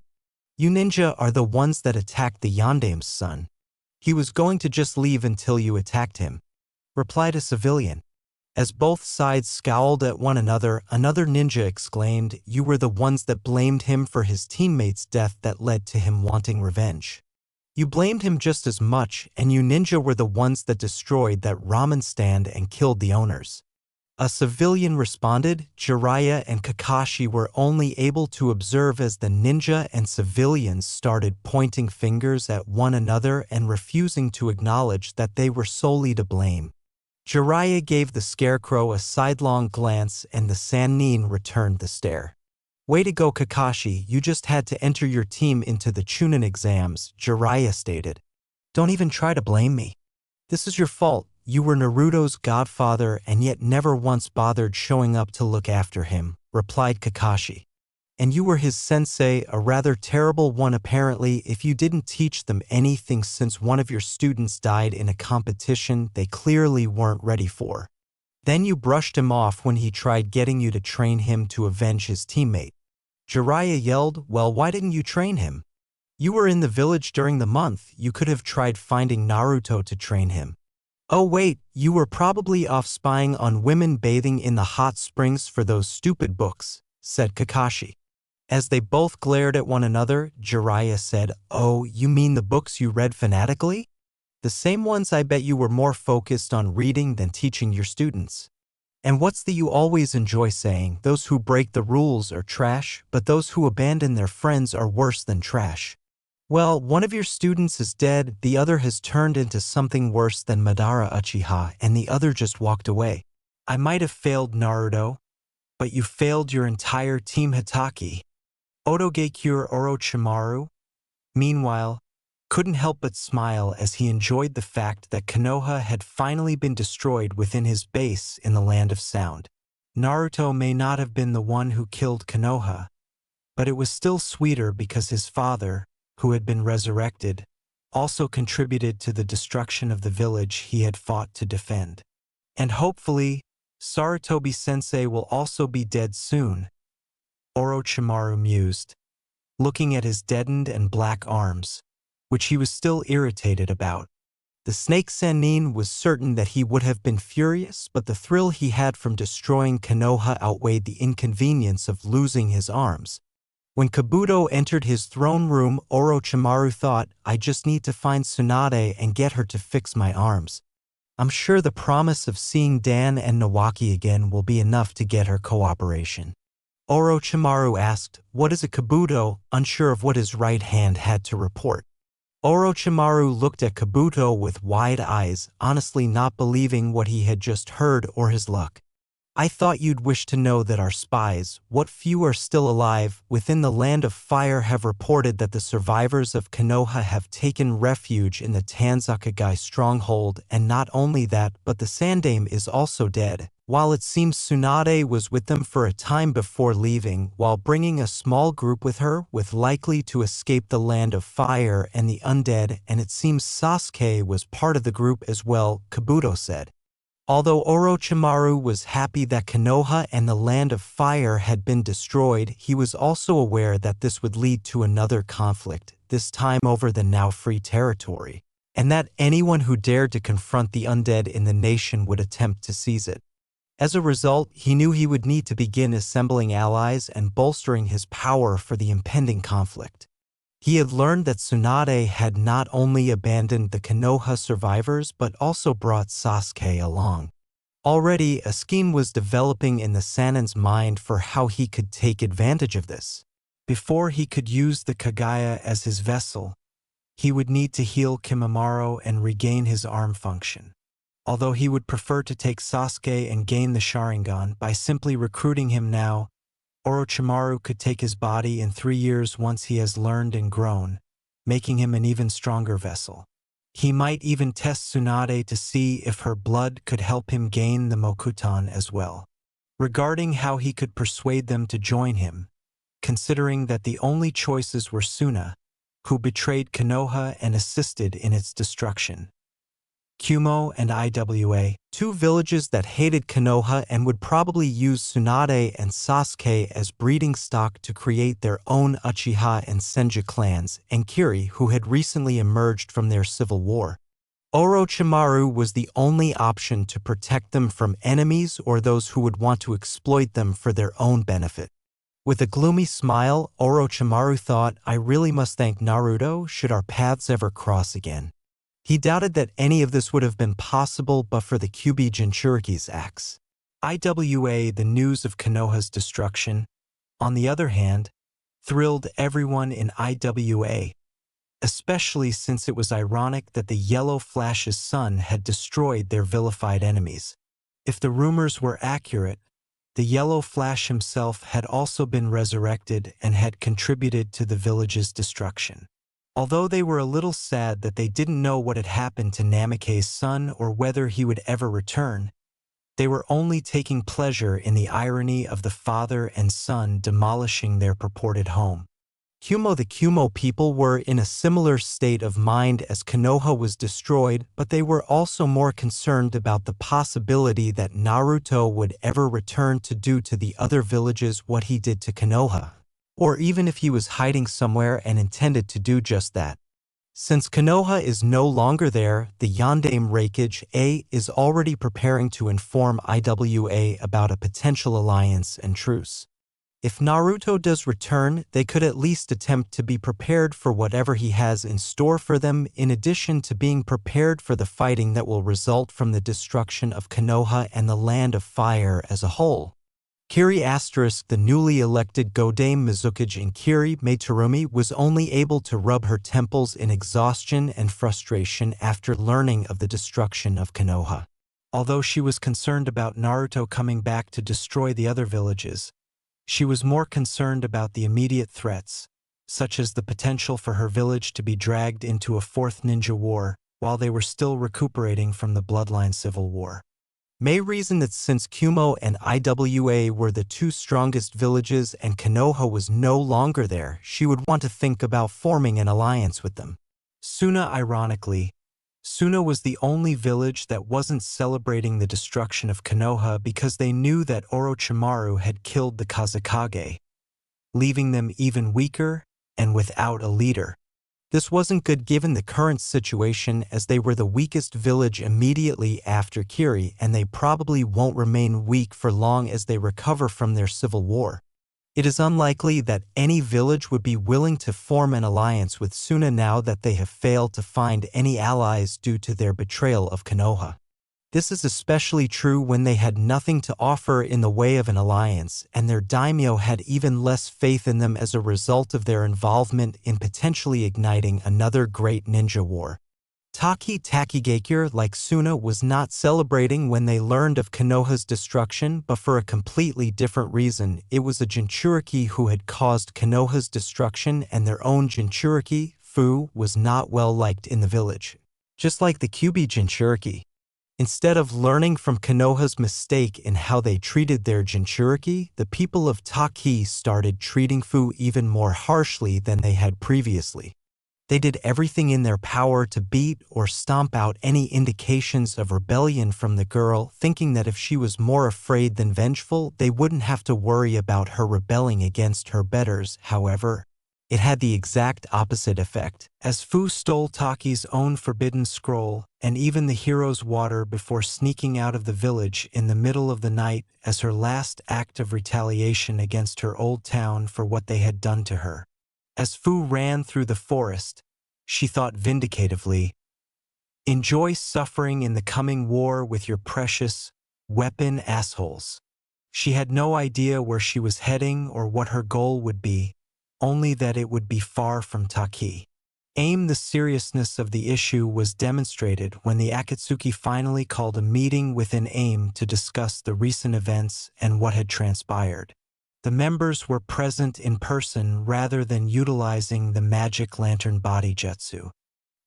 You ninja are the ones that attacked the Yandame's son. He was going to just leave until you attacked him," replied a civilian. As both sides scowled at one another, another ninja exclaimed, "You were the ones that blamed him for his teammate's death that led to him wanting revenge. You blamed him just as much, and you ninja were the ones that destroyed that ramen stand and killed the owners." A civilian responded. Jiraiya and Kakashi were only able to observe as the ninja and civilians started pointing fingers at one another and refusing to acknowledge that they were solely to blame. Jiraiya gave the scarecrow a sidelong glance and the Sannin returned the stare. "Way to go, Kakashi, you just had to enter your team into the Chunin exams," Jiraiya stated. "Don't even try to blame me. This is your fault. You were Naruto's godfather and yet never once bothered showing up to look after him," replied Kakashi. "And you were his sensei, a rather terrible one apparently, if you didn't teach them anything since one of your students died in a competition they clearly weren't ready for. Then you brushed him off when he tried getting you to train him to avenge his teammate." Jiraiya yelled, "Well, why didn't you train him? You were in the village during the month. You could have tried finding Naruto to train him." "Oh wait, you were probably off spying on women bathing in the hot springs for those stupid books," said Kakashi. As they both glared at one another, Jiraiya said, "Oh, you mean the books you read fanatically? The same ones I bet you were more focused on reading than teaching your students. And what's the you always enjoy saying, those who break the rules are trash, but those who abandon their friends are worse than trash. Well, one of your students is dead, the other has turned into something worse than Madara Uchiha, and the other just walked away. I might have failed Naruto. But you failed your entire team, Hitaki. Otogekure Orochimaru, meanwhile, couldn't help but smile as he enjoyed the fact that Konoha had finally been destroyed within his base in the Land of Sound. Naruto may not have been the one who killed Konoha, but it was still sweeter because his father, who had been resurrected, also contributed to the destruction of the village he had fought to defend. And hopefully, Sarutobi-sensei will also be dead soon, Orochimaru mused, looking at his deadened and black arms, which he was still irritated about. The Snake Sennin was certain that he would have been furious, but the thrill he had from destroying Konoha outweighed the inconvenience of losing his arms. When Kabuto entered his throne room, Orochimaru thought, I just need to find Tsunade and get her to fix my arms. I'm sure the promise of seeing Dan and Nawaki again will be enough to get her cooperation. Orochimaru asked, what is a Kabuto, unsure of what his right hand had to report. Orochimaru looked at Kabuto with wide eyes, honestly not believing what he had just heard or his luck. I thought you'd wish to know that our spies, what few are still alive, within the Land of Fire have reported that the survivors of Konoha have taken refuge in the Tanzakagai stronghold, and not only that, but the Sandaime is also dead. While it seems Tsunade was with them for a time before leaving, while bringing a small group with her, with likely to escape the Land of Fire and the undead, and it seems Sasuke was part of the group as well, Kabuto said. Although Orochimaru was happy that Konoha and the Land of Fire had been destroyed, he was also aware that this would lead to another conflict, this time over the now free territory, and that anyone who dared to confront the undead in the nation would attempt to seize it. As a result, he knew he would need to begin assembling allies and bolstering his power for the impending conflict. He had learned that Tsunade had not only abandoned the Konoha survivors but also brought Sasuke along. Already, a scheme was developing in the Sannin's mind for how he could take advantage of this. Before he could use the Kagaya as his vessel, he would need to heal Kimimaro and regain his arm function. Although he would prefer to take Sasuke and gain the Sharingan by simply recruiting him now, Orochimaru could take his body in 3 years once he has learned and grown, making him an even stronger vessel. He might even test Tsunade to see if her blood could help him gain the Mokuton as well. Regarding how he could persuade them to join him, considering that the only choices were Suna, who betrayed Konoha and assisted in its destruction, Kumo and Iwa, 2 villages that hated Konoha and would probably use Tsunade and Sasuke as breeding stock to create their own Uchiha and Senju clans, and Kiri, who had recently emerged from their civil war. Orochimaru was the only option to protect them from enemies or those who would want to exploit them for their own benefit. With a gloomy smile, Orochimaru thought, I really must thank Naruto should our paths ever cross again. He doubted that any of this would have been possible but for the Kyuubi Jinchuriki's axe. Iwa, the news of Konoha's destruction, on the other hand, thrilled everyone in Iwa, especially since it was ironic that the Yellow Flash's son had destroyed their vilified enemies. If the rumors were accurate, the Yellow Flash himself had also been resurrected and had contributed to the village's destruction. Although they were a little sad that they didn't know what had happened to Namake's son or whether he would ever return, they were only taking pleasure in the irony of the father and son demolishing their purported home. The Kumo people were in a similar state of mind as Konoha was destroyed, but they were also more concerned about the possibility that Naruto would ever return to do to the other villages what he did to Konoha, or even if he was hiding somewhere and intended to do just that. Since Konoha is no longer there, the Yondaime Reikage A is already preparing to inform Iwa about a potential alliance and truce. If Naruto does return, they could at least attempt to be prepared for whatever he has in store for them, in addition to being prepared for the fighting that will result from the destruction of Konoha and the Land of Fire as a whole. Kiri *, the newly elected Godame Mizukage in Kiri Meiterumi, was only able to rub her temples in exhaustion and frustration after learning of the destruction of Konoha. Although she was concerned about Naruto coming back to destroy the other villages, she was more concerned about the immediate threats, such as the potential for her village to be dragged into a fourth ninja war while they were still recuperating from the Bloodline Civil War. May reasoned that since Kumo and Iwa were the two strongest villages and Konoha was no longer there, she would want to think about forming an alliance with them. Ironically, Suna was the only village that wasn't celebrating the destruction of Konoha because they knew that Orochimaru had killed the Kazekage, leaving them even weaker and without a leader. This wasn't good given the current situation, as they were the weakest village immediately after Kiri, and they probably won't remain weak for long as they recover from their civil war. It is unlikely that any village would be willing to form an alliance with Suna now that they have failed to find any allies due to their betrayal of Konoha. This is especially true when they had nothing to offer in the way of an alliance, and their daimyo had even less faith in them as a result of their involvement in potentially igniting another great ninja war. Taki Takigakure, like Suna, was not celebrating when they learned of Konoha's destruction, but for a completely different reason. It was a Jinchuriki who had caused Konoha's destruction, and their own Jinchuriki, Fu, was not well liked in the village. Just like the Kyuubi Jinchuriki. Instead of learning from Konoha's mistake in how they treated their Jinchuriki, the people of Taki started treating Fu even more harshly than they had previously. They did everything in their power to beat or stomp out any indications of rebellion from the girl, thinking that if she was more afraid than vengeful, they wouldn't have to worry about her rebelling against her betters. However, it had the exact opposite effect, as Fu stole Taki's own forbidden scroll and even the hero's water before sneaking out of the village in the middle of the night as her last act of retaliation against her old town for what they had done to her. As Fu ran through the forest, she thought vindicatively, "Enjoy suffering in the coming war with your precious weapon assholes." She had no idea where she was heading or what her goal would be, only that it would be far from Taki. The seriousness of the issue was demonstrated when the Akatsuki finally called a meeting within AIM to discuss the recent events and what had transpired. The members were present in person rather than utilizing the magic lantern body jutsu.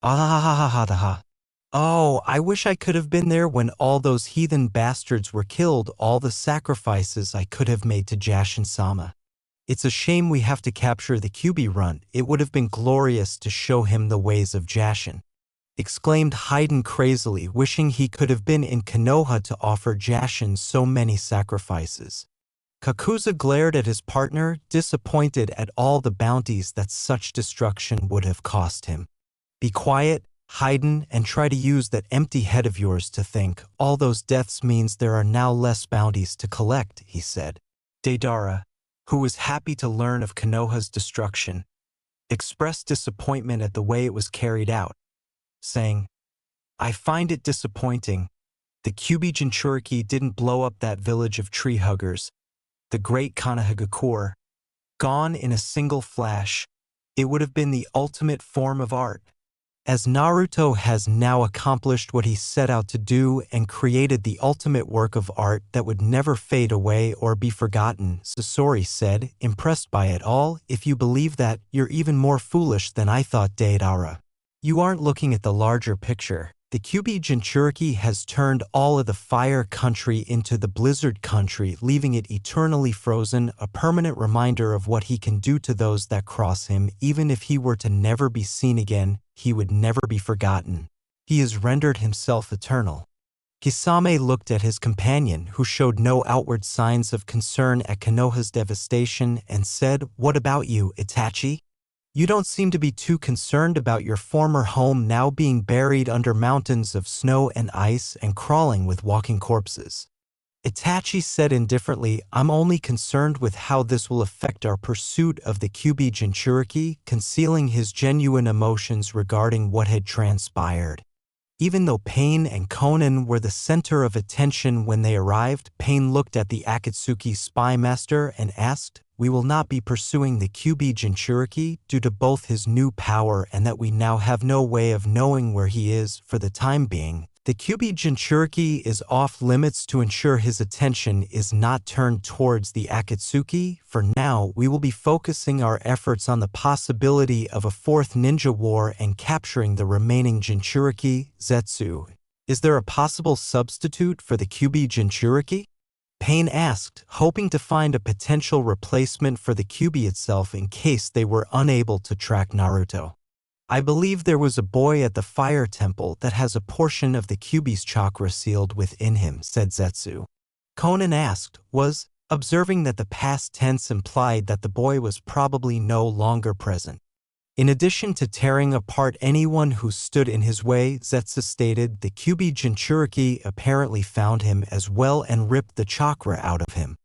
Oh, I wish I could have been there when all those heathen bastards were killed, all the sacrifices I could have made to Jashin-sama. It's a shame we have to capture the Kyuubi runt. It would have been glorious to show him the ways of Jashin, exclaimed Haiden crazily, wishing he could have been in Konoha to offer Jashin so many sacrifices. Kakuza glared at his partner, disappointed at all the bounties that such destruction would have cost him. Be quiet, Haiden, and try to use that empty head of yours to think. All those deaths means there are now less bounties to collect, he said. Deidara, who was happy to learn of Konoha's destruction, expressed disappointment at the way it was carried out, saying, "I find it disappointing. The Kyuubi Jinchuriki didn't blow up that village of tree huggers. The great Konohagakure, gone in a single flash. It would have been the ultimate form of art." As Naruto has now accomplished what he set out to do and created the ultimate work of art that would never fade away or be forgotten, Sasori said, impressed by it all. "If you believe that, you're even more foolish than I thought, Deidara. You aren't looking at the larger picture. The Kyuubi Jinchuriki has turned all of the fire country into the blizzard country, leaving it eternally frozen, a permanent reminder of what he can do to those that cross him. Even if he were to never be seen again, he would never be forgotten. He has rendered himself eternal." Kisame looked at his companion, who showed no outward signs of concern at Konoha's devastation, and said, "What about you, Itachi? You don't seem to be too concerned about your former home now being buried under mountains of snow and ice and crawling with walking corpses." Itachi said indifferently, "I'm only concerned with how this will affect our pursuit of the Kyuubi Jinchuriki," concealing his genuine emotions regarding what had transpired. Even though Pain and Konan were the center of attention when they arrived, Pain looked at the Akatsuki spy master and asked, "We will not be pursuing the Kyuubi Jinchuriki due to both his new power and that we now have no way of knowing where he is for the time being. The Kyuubi Jinchuriki is off limits to ensure his attention is not turned towards the Akatsuki. For now, we will be focusing our efforts on the possibility of a fourth ninja war and capturing the remaining Jinchuriki, Zetsu. Is there a possible substitute for the Kyuubi Jinchuriki? Pain asked, hoping to find a potential replacement for the Kyuubi itself in case they were unable to track Naruto. I believe there was a boy at the fire temple that has a portion of the Kyuubi's chakra sealed within him, said Zetsu. Conan asked, observing that the past tense implied that the boy was probably no longer present. In addition to tearing apart anyone who stood in his way, Zetsu stated the Kyuubi Jinchuriki apparently found him as well and ripped the chakra out of him.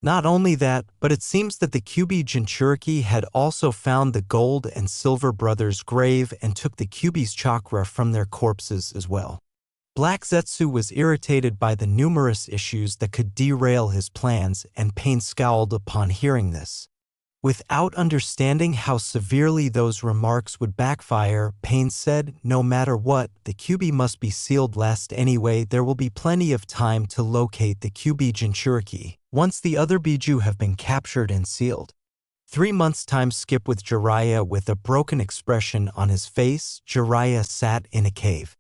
Not only that, but it seems that the Kyuubi Jinchuriki had also found the gold and silver brothers' grave and took the Kyuubi's chakra from their corpses as well. Black Zetsu was irritated by the numerous issues that could derail his plans, and Pain scowled upon hearing this. Without understanding how severely those remarks would backfire, Pain said, no matter what, the Kyuubi must be sealed last anyway. There will be plenty of time to locate the Kyuubi Jinchuriki once the other Biju have been captured and sealed. 3 months' time skip with Jiraiya. With a broken expression on his face, Jiraiya sat in a cave.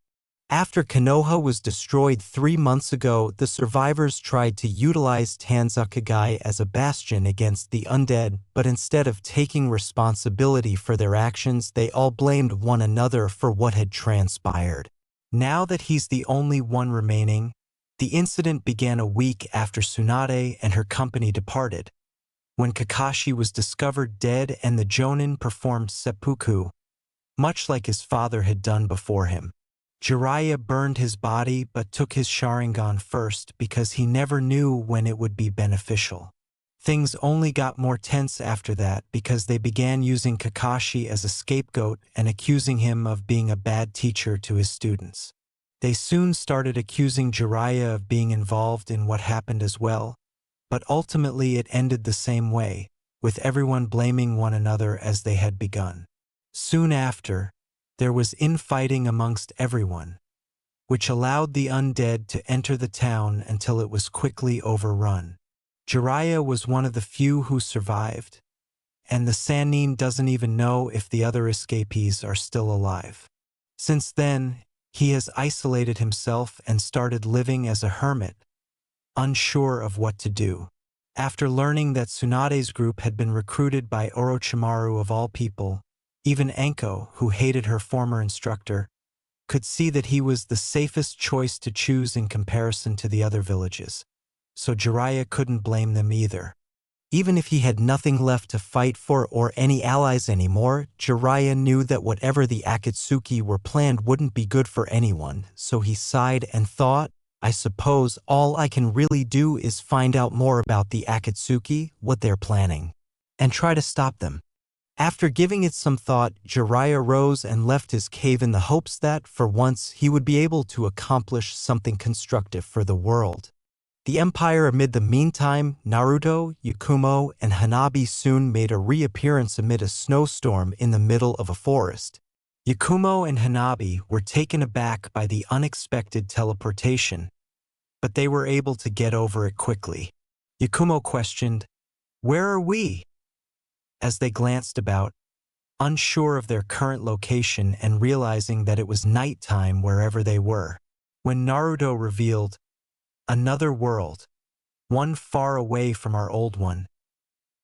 After Konoha was destroyed 3 months ago, the survivors tried to utilize Tanzukagai as a bastion against the undead, but instead of taking responsibility for their actions, they all blamed one another for what had transpired. Now that he's the only one remaining, the incident began a week after Tsunade and her company departed, when Kakashi was discovered dead and the Jonin performed seppuku, much like his father had done before him. Jiraiya burned his body but took his Sharingan first because he never knew when it would be beneficial. Things only got more tense after that because they began using Kakashi as a scapegoat and accusing him of being a bad teacher to his students. They soon started accusing Jiraiya of being involved in what happened as well, but ultimately it ended the same way, with everyone blaming one another as they had begun. Soon after, there was infighting amongst everyone, which allowed the undead to enter the town until it was quickly overrun. Jiraiya was one of the few who survived, and the Sannin doesn't even know if the other escapees are still alive. Since then, he has isolated himself and started living as a hermit, unsure of what to do. After learning that Tsunade's group had been recruited by Orochimaru of all people, even Anko, who hated her former instructor, could see that he was the safest choice to choose in comparison to the other villages, so Jiraiya couldn't blame them either. Even if he had nothing left to fight for or any allies anymore, Jiraiya knew that whatever the Akatsuki were planned wouldn't be good for anyone, so he sighed and thought, I suppose all I can really do is find out more about the Akatsuki, what they're planning, and try to stop them. After giving it some thought, Jiraiya rose and left his cave in the hopes that, for once, he would be able to accomplish something constructive for the world. The Empire. Amid the meantime, Naruto, Yakumo, and Hanabi soon made a reappearance amid a snowstorm in the middle of a forest. Yakumo and Hanabi were taken aback by the unexpected teleportation, but they were able to get over it quickly. Yakumo questioned, "Where are we?" As they glanced about, unsure of their current location and realizing that it was nighttime wherever they were, when Naruto revealed, "Another world, one far away from our old one."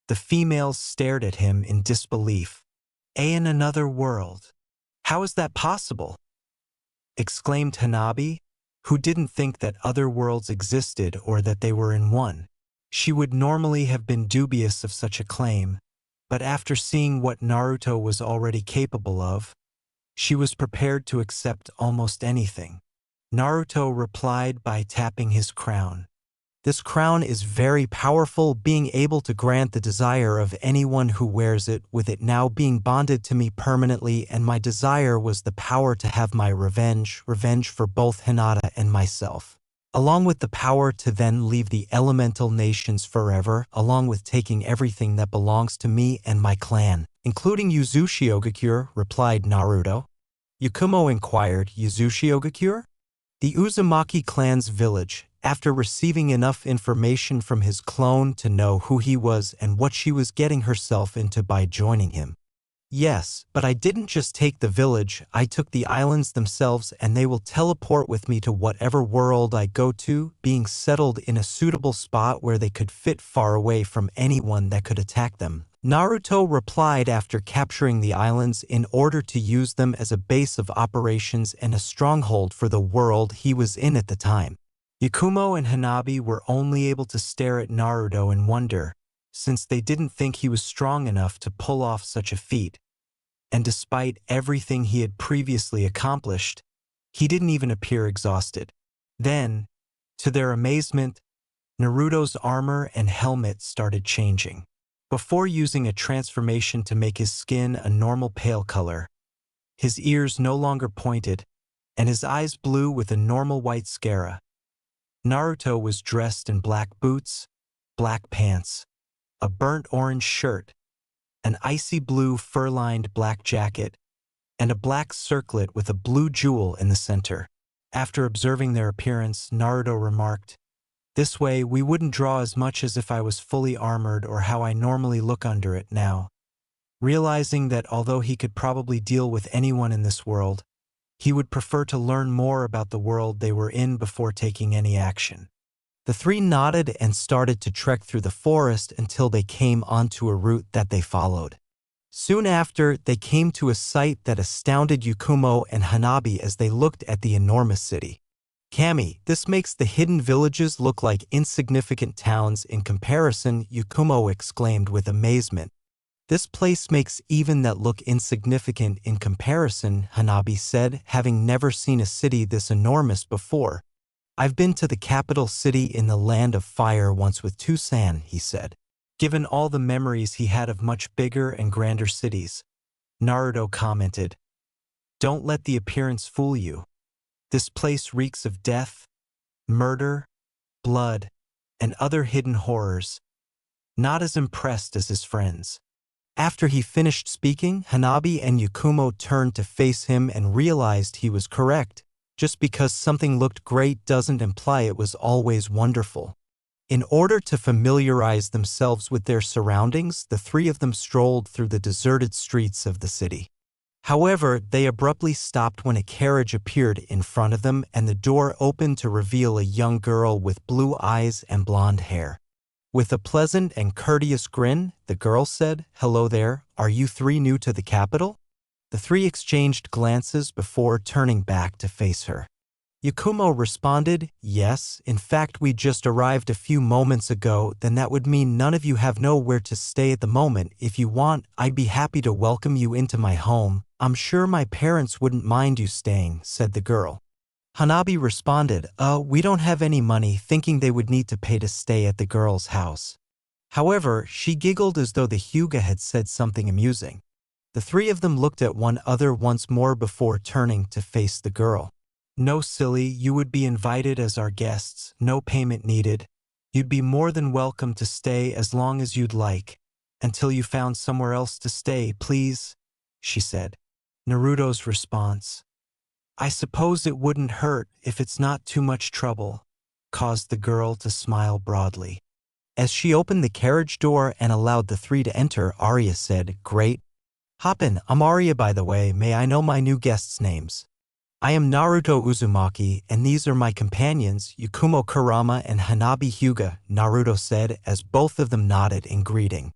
The females stared at him in disbelief. "In another world? How is that possible?" exclaimed Hanabi, who didn't think that other worlds existed or that they were in one. She would normally have been dubious of such a claim, but after seeing what Naruto was already capable of, she was prepared to accept almost anything. Naruto replied by tapping his crown. This crown is very powerful, being able to grant the desire of anyone who wears it, with it now being bonded to me permanently, and my desire was the power to have my revenge for both Hinata and myself, along with the power to then leave the elemental nations forever, along with taking everything that belongs to me and my clan, including Uzushiogakure, replied Naruto. Yakumo inquired, Uzushiogakure? The Uzumaki clan's village, after receiving enough information from his clone to know who he was and what she was getting herself into by joining him. Yes, but I didn't just take the village, I took the islands themselves, and they will teleport with me to whatever world I go to, being settled in a suitable spot where they could fit far away from anyone that could attack them. Naruto replied after capturing the islands in order to use them as a base of operations and a stronghold for the world he was in at the time. Yakumo and Hanabi were only able to stare at Naruto in wonder, since they didn't think he was strong enough to pull off such a feat. And despite everything he had previously accomplished, he didn't even appear exhausted. Then, to their amazement, Naruto's armor and helmet started changing. Before using a transformation to make his skin a normal pale color, his ears no longer pointed, and his eyes blue with a normal white scara. Naruto was dressed in black boots, black pants, a burnt orange shirt, an icy blue fur-lined black jacket, and a black circlet with a blue jewel in the center. After observing their appearance, Naruto remarked, "This way we wouldn't draw as much as if I was fully armored or how I normally look under it now." Realizing that although he could probably deal with anyone in this world, he would prefer to learn more about the world they were in before taking any action. The three nodded and started to trek through the forest until they came onto a route that they followed. Soon after, they came to a sight that astounded Yakumo and Hanabi as they looked at the enormous city. "Kami, this makes the hidden villages look like insignificant towns in comparison," Yakumo exclaimed with amazement. "This place makes even that look insignificant in comparison," Hanabi said, having never seen a city this enormous before. "I've been to the capital city in the land of fire once with Tucson," he said. Given all the memories he had of much bigger and grander cities, Naruto commented, "Don't let the appearance fool you. This place reeks of death, murder, blood, and other hidden horrors." Not as impressed as his friends. After he finished speaking, Hanabi and Yakumo turned to face him and realized he was correct. Just because something looked great doesn't imply it was always wonderful. In order to familiarize themselves with their surroundings, the three of them strolled through the deserted streets of the city. However, they abruptly stopped when a carriage appeared in front of them and the door opened to reveal a young girl with blue eyes and blonde hair. With a pleasant and courteous grin, the girl said, "Hello there, are you three new to the capital?" The three exchanged glances before turning back to face her. Yakumo responded, "Yes, in fact we just arrived a few moments ago, then that would mean none of you have nowhere to stay at the moment. If you want, I'd be happy to welcome you into my home. I'm sure my parents wouldn't mind you staying," said the girl. Hanabi responded, "We don't have any money," thinking they would need to pay to stay at the girl's house. However, she giggled as though the Hyuga had said something amusing. The three of them looked at one another once more before turning to face the girl. "No, silly, you would be invited as our guests, no payment needed. You'd be more than welcome to stay as long as you'd like, until you found somewhere else to stay, please," she said. Naruto's response, "I suppose it wouldn't hurt if it's not too much trouble," caused the girl to smile broadly. As she opened the carriage door and allowed the three to enter, Arya said, "Great. Hop in, I'm Arya by the way, may I know my new guests' names?" "I am Naruto Uzumaki, and these are my companions, Yakumo Kurama and Hanabi Hyuga," Naruto said as both of them nodded in greeting.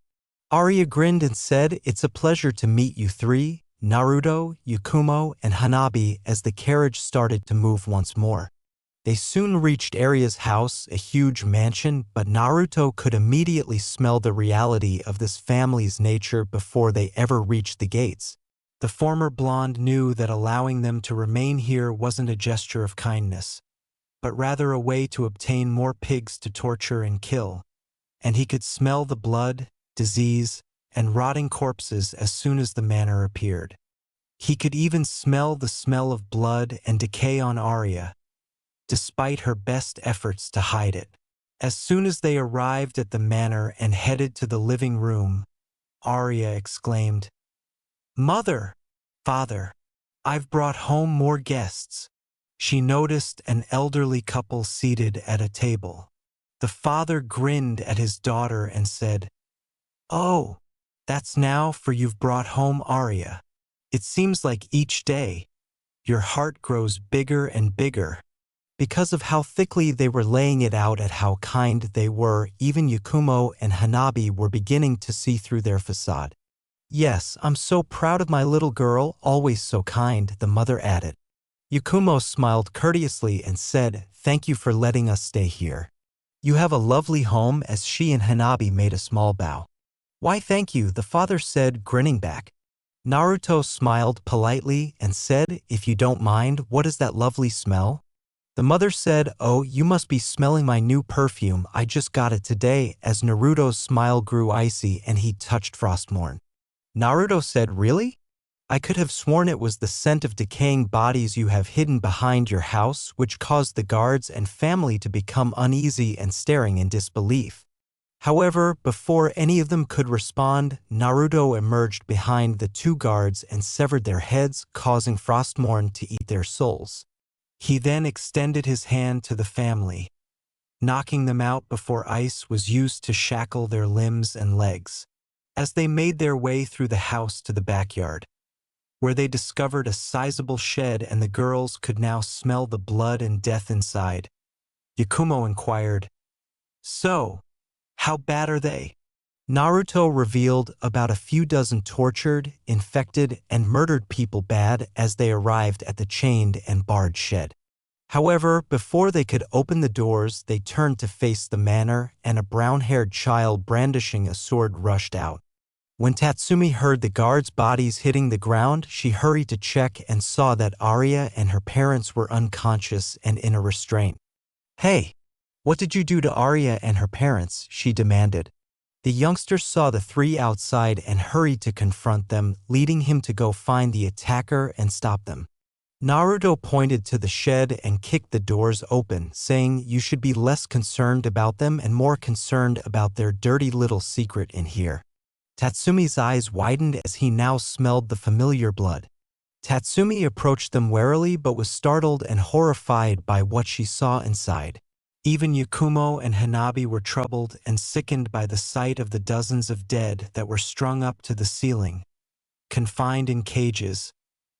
Arya grinned and said, "It's a pleasure to meet you three, Naruto, Yakumo, and Hanabi," as the carriage started to move once more. They soon reached Arya's house, a huge mansion, but Naruto could immediately smell the reality of this family's nature before they ever reached the gates. The former blonde knew that allowing them to remain here wasn't a gesture of kindness, but rather a way to obtain more pigs to torture and kill, and he could smell the blood, disease, and rotting corpses as soon as the manor appeared. He could even smell the smell of blood and decay on Arya, despite her best efforts to hide it. As soon as they arrived at the manor and headed to the living room, Arya exclaimed, "Mother, Father, I've brought home more guests." She noticed an elderly couple seated at a table. The father grinned at his daughter and said, "Oh, that's now for you've brought home Arya. It seems like each day, your heart grows bigger and bigger." Because of how thickly they were laying it out at how kind they were, even Yakumo and Hanabi were beginning to see through their facade. "Yes, I'm so proud of my little girl, always so kind," the mother added. Yakumo smiled courteously and said, "Thank you for letting us stay here. You have a lovely home," as she and Hanabi made a small bow. "Why thank you," the father said, grinning back. Naruto smiled politely and said, "If you don't mind, what is that lovely smell?" The mother said, "Oh, you must be smelling my new perfume, I just got it today," as Naruto's smile grew icy and he touched Frostmourne. Naruto said, "Really? I could have sworn it was the scent of decaying bodies you have hidden behind your house, which caused the guards and family to become uneasy and staring in disbelief." However, before any of them could respond, Naruto emerged behind the two guards and severed their heads, causing Frostmourne to eat their souls. He then extended his hand to the family, knocking them out before ice was used to shackle their limbs and legs. As they made their way through the house to the backyard, where they discovered a sizable shed and the girls could now smell the blood and death inside, Yakumo inquired, "So, how bad are they?" Naruto revealed about a few dozen tortured, infected, and murdered people bad as they arrived at the chained and barred shed. However, before they could open the doors, they turned to face the manor, and a brown-haired child brandishing a sword rushed out. When Tatsumi heard the guards' bodies hitting the ground, she hurried to check and saw that Arya and her parents were unconscious and in a restraint. "Hey, what did you do to Arya and her parents?" she demanded. The youngster saw the three outside and hurried to confront them, leading him to go find the attacker and stop them. Naruto pointed to the shed and kicked the doors open, saying, "You should be less concerned about them and more concerned about their dirty little secret in here." Tatsumi's eyes widened as he now smelled the familiar blood. Tatsumi approached them warily but was startled and horrified by what she saw inside. Even Yakumo and Hanabi were troubled and sickened by the sight of the dozens of dead that were strung up to the ceiling, confined in cages,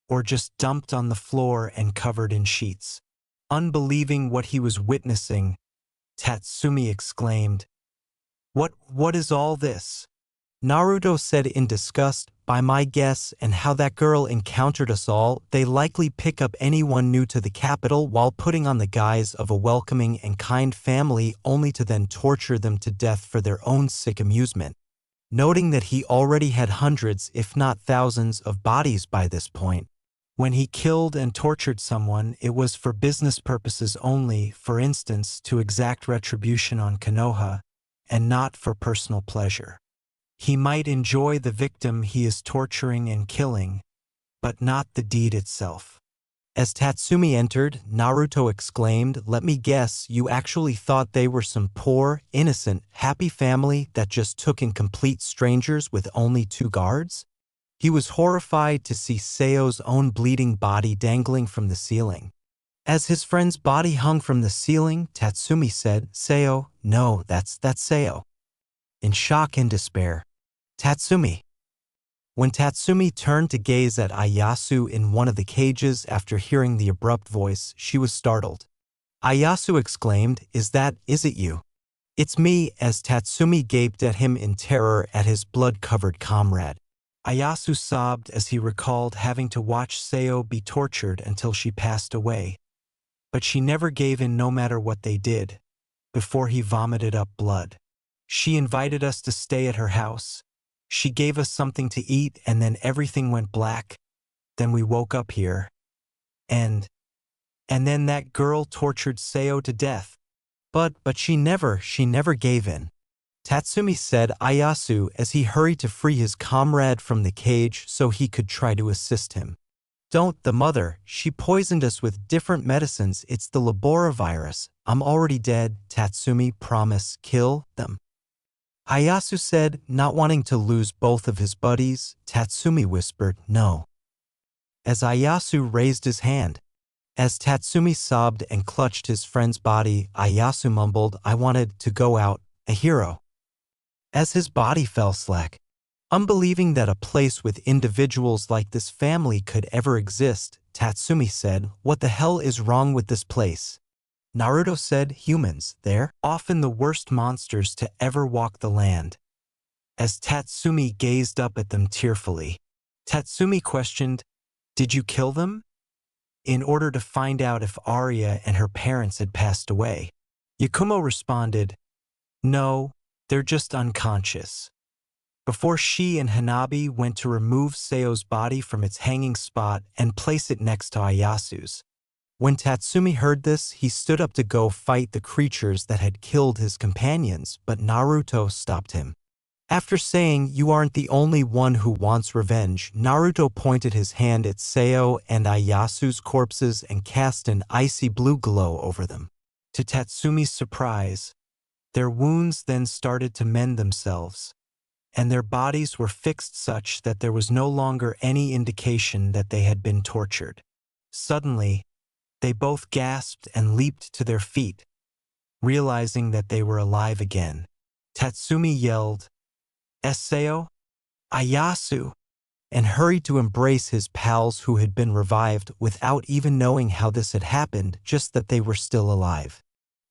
or just dumped on the floor and covered in sheets. Unbelieving what he was witnessing, Tatsumi exclaimed, What is all this?" Naruto said in disgust, "By my guess and how that girl encountered us all, they likely pick up anyone new to the capital while putting on the guise of a welcoming and kind family only to then torture them to death for their own sick amusement." Noting that he already had hundreds, if not thousands, of bodies by this point. When he killed and tortured someone, it was for business purposes only, for instance, to exact retribution on Konoha, and not for personal pleasure. He might enjoy the victim he is torturing and killing, but not the deed itself. As Tatsumi entered, Naruto exclaimed, "Let me guess, you actually thought they were some poor, innocent, happy family that just took in complete strangers with only two guards?" He was horrified to see Seo's own bleeding body dangling from the ceiling. As his friend's body hung from the ceiling, Tatsumi said, "Seo, no, that's Seo." In shock and despair. "Tatsumi." When Tatsumi turned to gaze at Ayasu in one of the cages after hearing the abrupt voice, she was startled. Ayasu exclaimed, Is it you?" "It's me," as Tatsumi gaped at him in terror at his blood-covered comrade. Ayasu sobbed as he recalled having to watch Seo be tortured until she passed away. But she never gave in no matter what they did, before he vomited up blood. "She invited us to stay at her house. She gave us something to eat and then everything went black. Then we woke up here. And then that girl tortured Seo to death. But she never gave in." Tatsumi said Ayasu as he hurried to free his comrade from the cage so he could try to assist him. "Don't, the mother, she poisoned us with different medicines. It's the laborovirus. I'm already dead." Tatsumi promised, "Kill them." Ayasu said, not wanting to lose both of his buddies. Tatsumi whispered, "No." As Ayasu raised his hand, As Tatsumi sobbed and clutched his friend's body, Ieyasu mumbled, "I wanted to go out, a hero." As his body fell slack, unbelieving that a place with individuals like this family could ever exist, Tatsumi said, "What the hell is wrong with this place?" Naruto said, "Humans, they're often the worst monsters to ever walk the land." As Tatsumi gazed up at them tearfully, Tatsumi questioned, "Did you kill them?" in order to find out if Arya and her parents had passed away. Yakumo responded, "No, they're just unconscious." Before she and Hanabi went to remove Seo's body from its hanging spot and place it next to Ieyasu's. When Tatsumi heard this, he stood up to go fight the creatures that had killed his companions, but Naruto stopped him. After saying, "You aren't the only one who wants revenge," Naruto pointed his hand at Seo and Ieyasu's corpses and cast an icy blue glow over them. To Tatsumi's surprise, their wounds then started to mend themselves, and their bodies were fixed such that there was no longer any indication that they had been tortured. Suddenly, they both gasped and leaped to their feet, realizing that they were alive again. Tatsumi yelled, "Seo, Ieyasu," and hurried to embrace his pals who had been revived without even knowing how this had happened, just that they were still alive.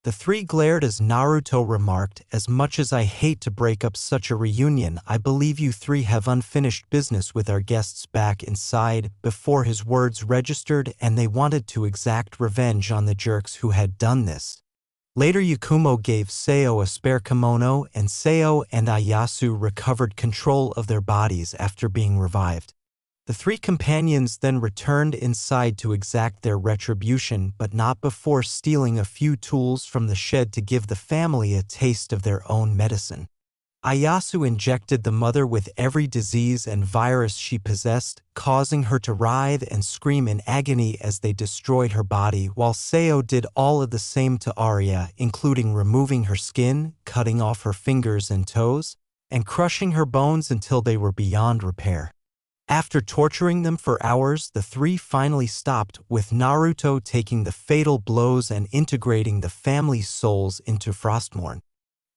The three glared as Naruto remarked, "As much as I hate to break up such a reunion, I believe you three have unfinished business with our guests back inside." Before his words registered, and they wanted to exact revenge on the jerks who had done this. Later, Yakumo gave Seo a spare kimono, and Seo and Ieyasu recovered control of their bodies after being revived. The three companions then returned inside to exact their retribution, but not before stealing a few tools from the shed to give the family a taste of their own medicine. Ieyasu injected the mother with every disease and virus she possessed, causing her to writhe and scream in agony as they destroyed her body, while Seo did all of the same to Arya, including removing her skin, cutting off her fingers and toes, and crushing her bones until they were beyond repair. After torturing them for hours, the three finally stopped, with Naruto taking the fatal blows and integrating the family's souls into Frostmourne.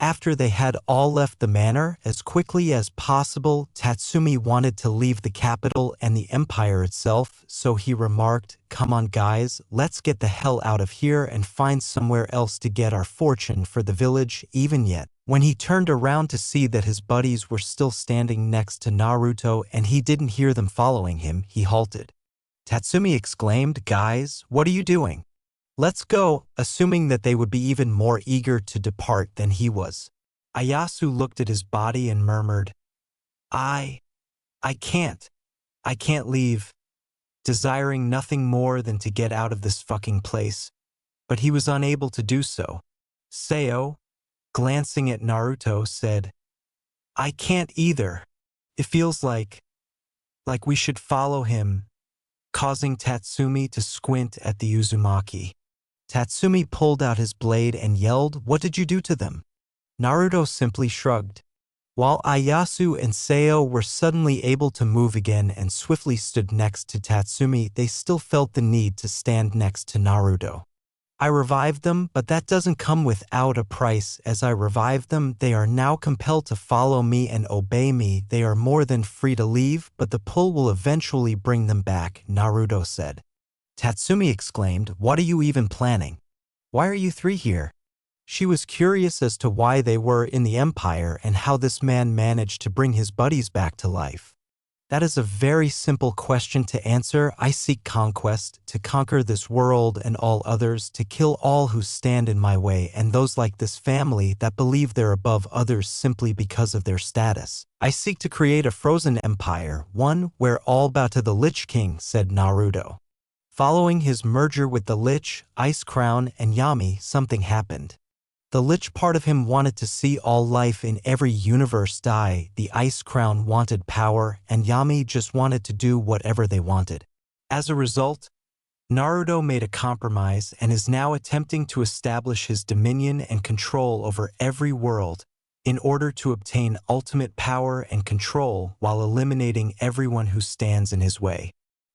After they had all left the manor, as quickly as possible, Tatsumi wanted to leave the capital and the empire itself, so he remarked, "Come on guys, let's get the hell out of here and find somewhere else to get our fortune for the village." Even yet, when he turned around to see that his buddies were still standing next to Naruto and he didn't hear them following him, he halted. Tatsumi exclaimed, "Guys, what are you doing? Let's go," assuming that they would be even more eager to depart than he was. Ieyasu looked at his body and murmured, I can't leave," desiring nothing more than to get out of this fucking place, but he was unable to do so. Seo, glancing at Naruto, said, "I can't either. It feels like we should follow him," causing Tatsumi to squint at the Uzumaki. Tatsumi pulled out his blade and yelled, "What did you do to them?" Naruto simply shrugged. While Ieyasu and Seo were suddenly able to move again and swiftly stood next to Tatsumi, they still felt the need to stand next to Naruto. "I revived them, but that doesn't come without a price. As I revived them, they are now compelled to follow me and obey me. They are more than free to leave, but the pull will eventually bring them back," Naruto said. Tatsumi exclaimed, "What are you even planning? Why are you three here?" She was curious as to why they were in the Empire and how this man managed to bring his buddies back to life. "That is a very simple question to answer. I seek conquest, to conquer this world and all others, to kill all who stand in my way and those like this family that believe they're above others simply because of their status. I seek to create a frozen empire, one where all bow to the Lich King," said Naruto. Following his merger with the Lich, Ice Crown, and Yami, something happened. The Lich part of him wanted to see all life in every universe die, the Ice Crown wanted power, and Yami just wanted to do whatever they wanted. As a result, Naruto made a compromise and is now attempting to establish his dominion and control over every world in order to obtain ultimate power and control while eliminating everyone who stands in his way.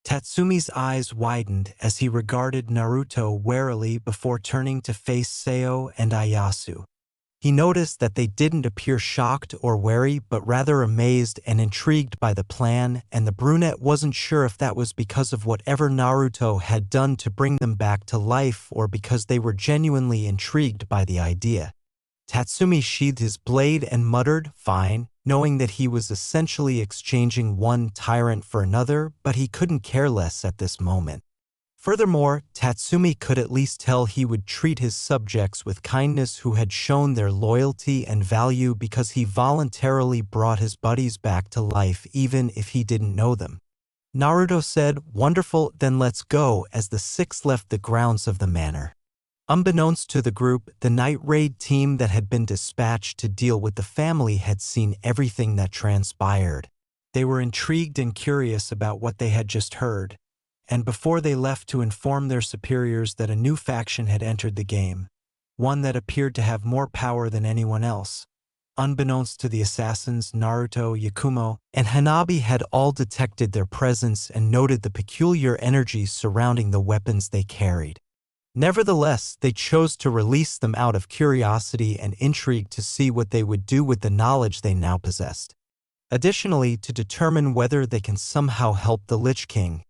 Tatsumi's eyes widened as he regarded Naruto warily before turning to face Seo and Ayasu. He noticed that they didn't appear shocked or wary, but rather amazed and intrigued by the plan, and the brunette wasn't sure if that was because of whatever Naruto had done to bring them back to life or because they were genuinely intrigued by the idea. Tatsumi sheathed his blade and muttered, "Fine," knowing that he was essentially exchanging one tyrant for another, but he couldn't care less at this moment. Furthermore, Tatsumi could at least tell he would treat his subjects with kindness who had shown their loyalty and value because he voluntarily brought his buddies back to life even if he didn't know them. Naruto said, "Wonderful, then let's go," as the six left the grounds of the manor. Unbeknownst to the group, the night raid team that had been dispatched to deal with the family had seen everything that transpired. They were intrigued and curious about what they had just heard, and before they left to inform their superiors that a new faction had entered the game, one that appeared to have more power than anyone else. Unbeknownst to the assassins, Naruto, Yakumo, and Hanabi had all detected their presence and noted the peculiar energies surrounding the weapons they carried. Nevertheless, they chose to release them out of curiosity and intrigue to see what they would do with the knowledge they now possessed. Additionally, to determine whether they can somehow help the Lich King,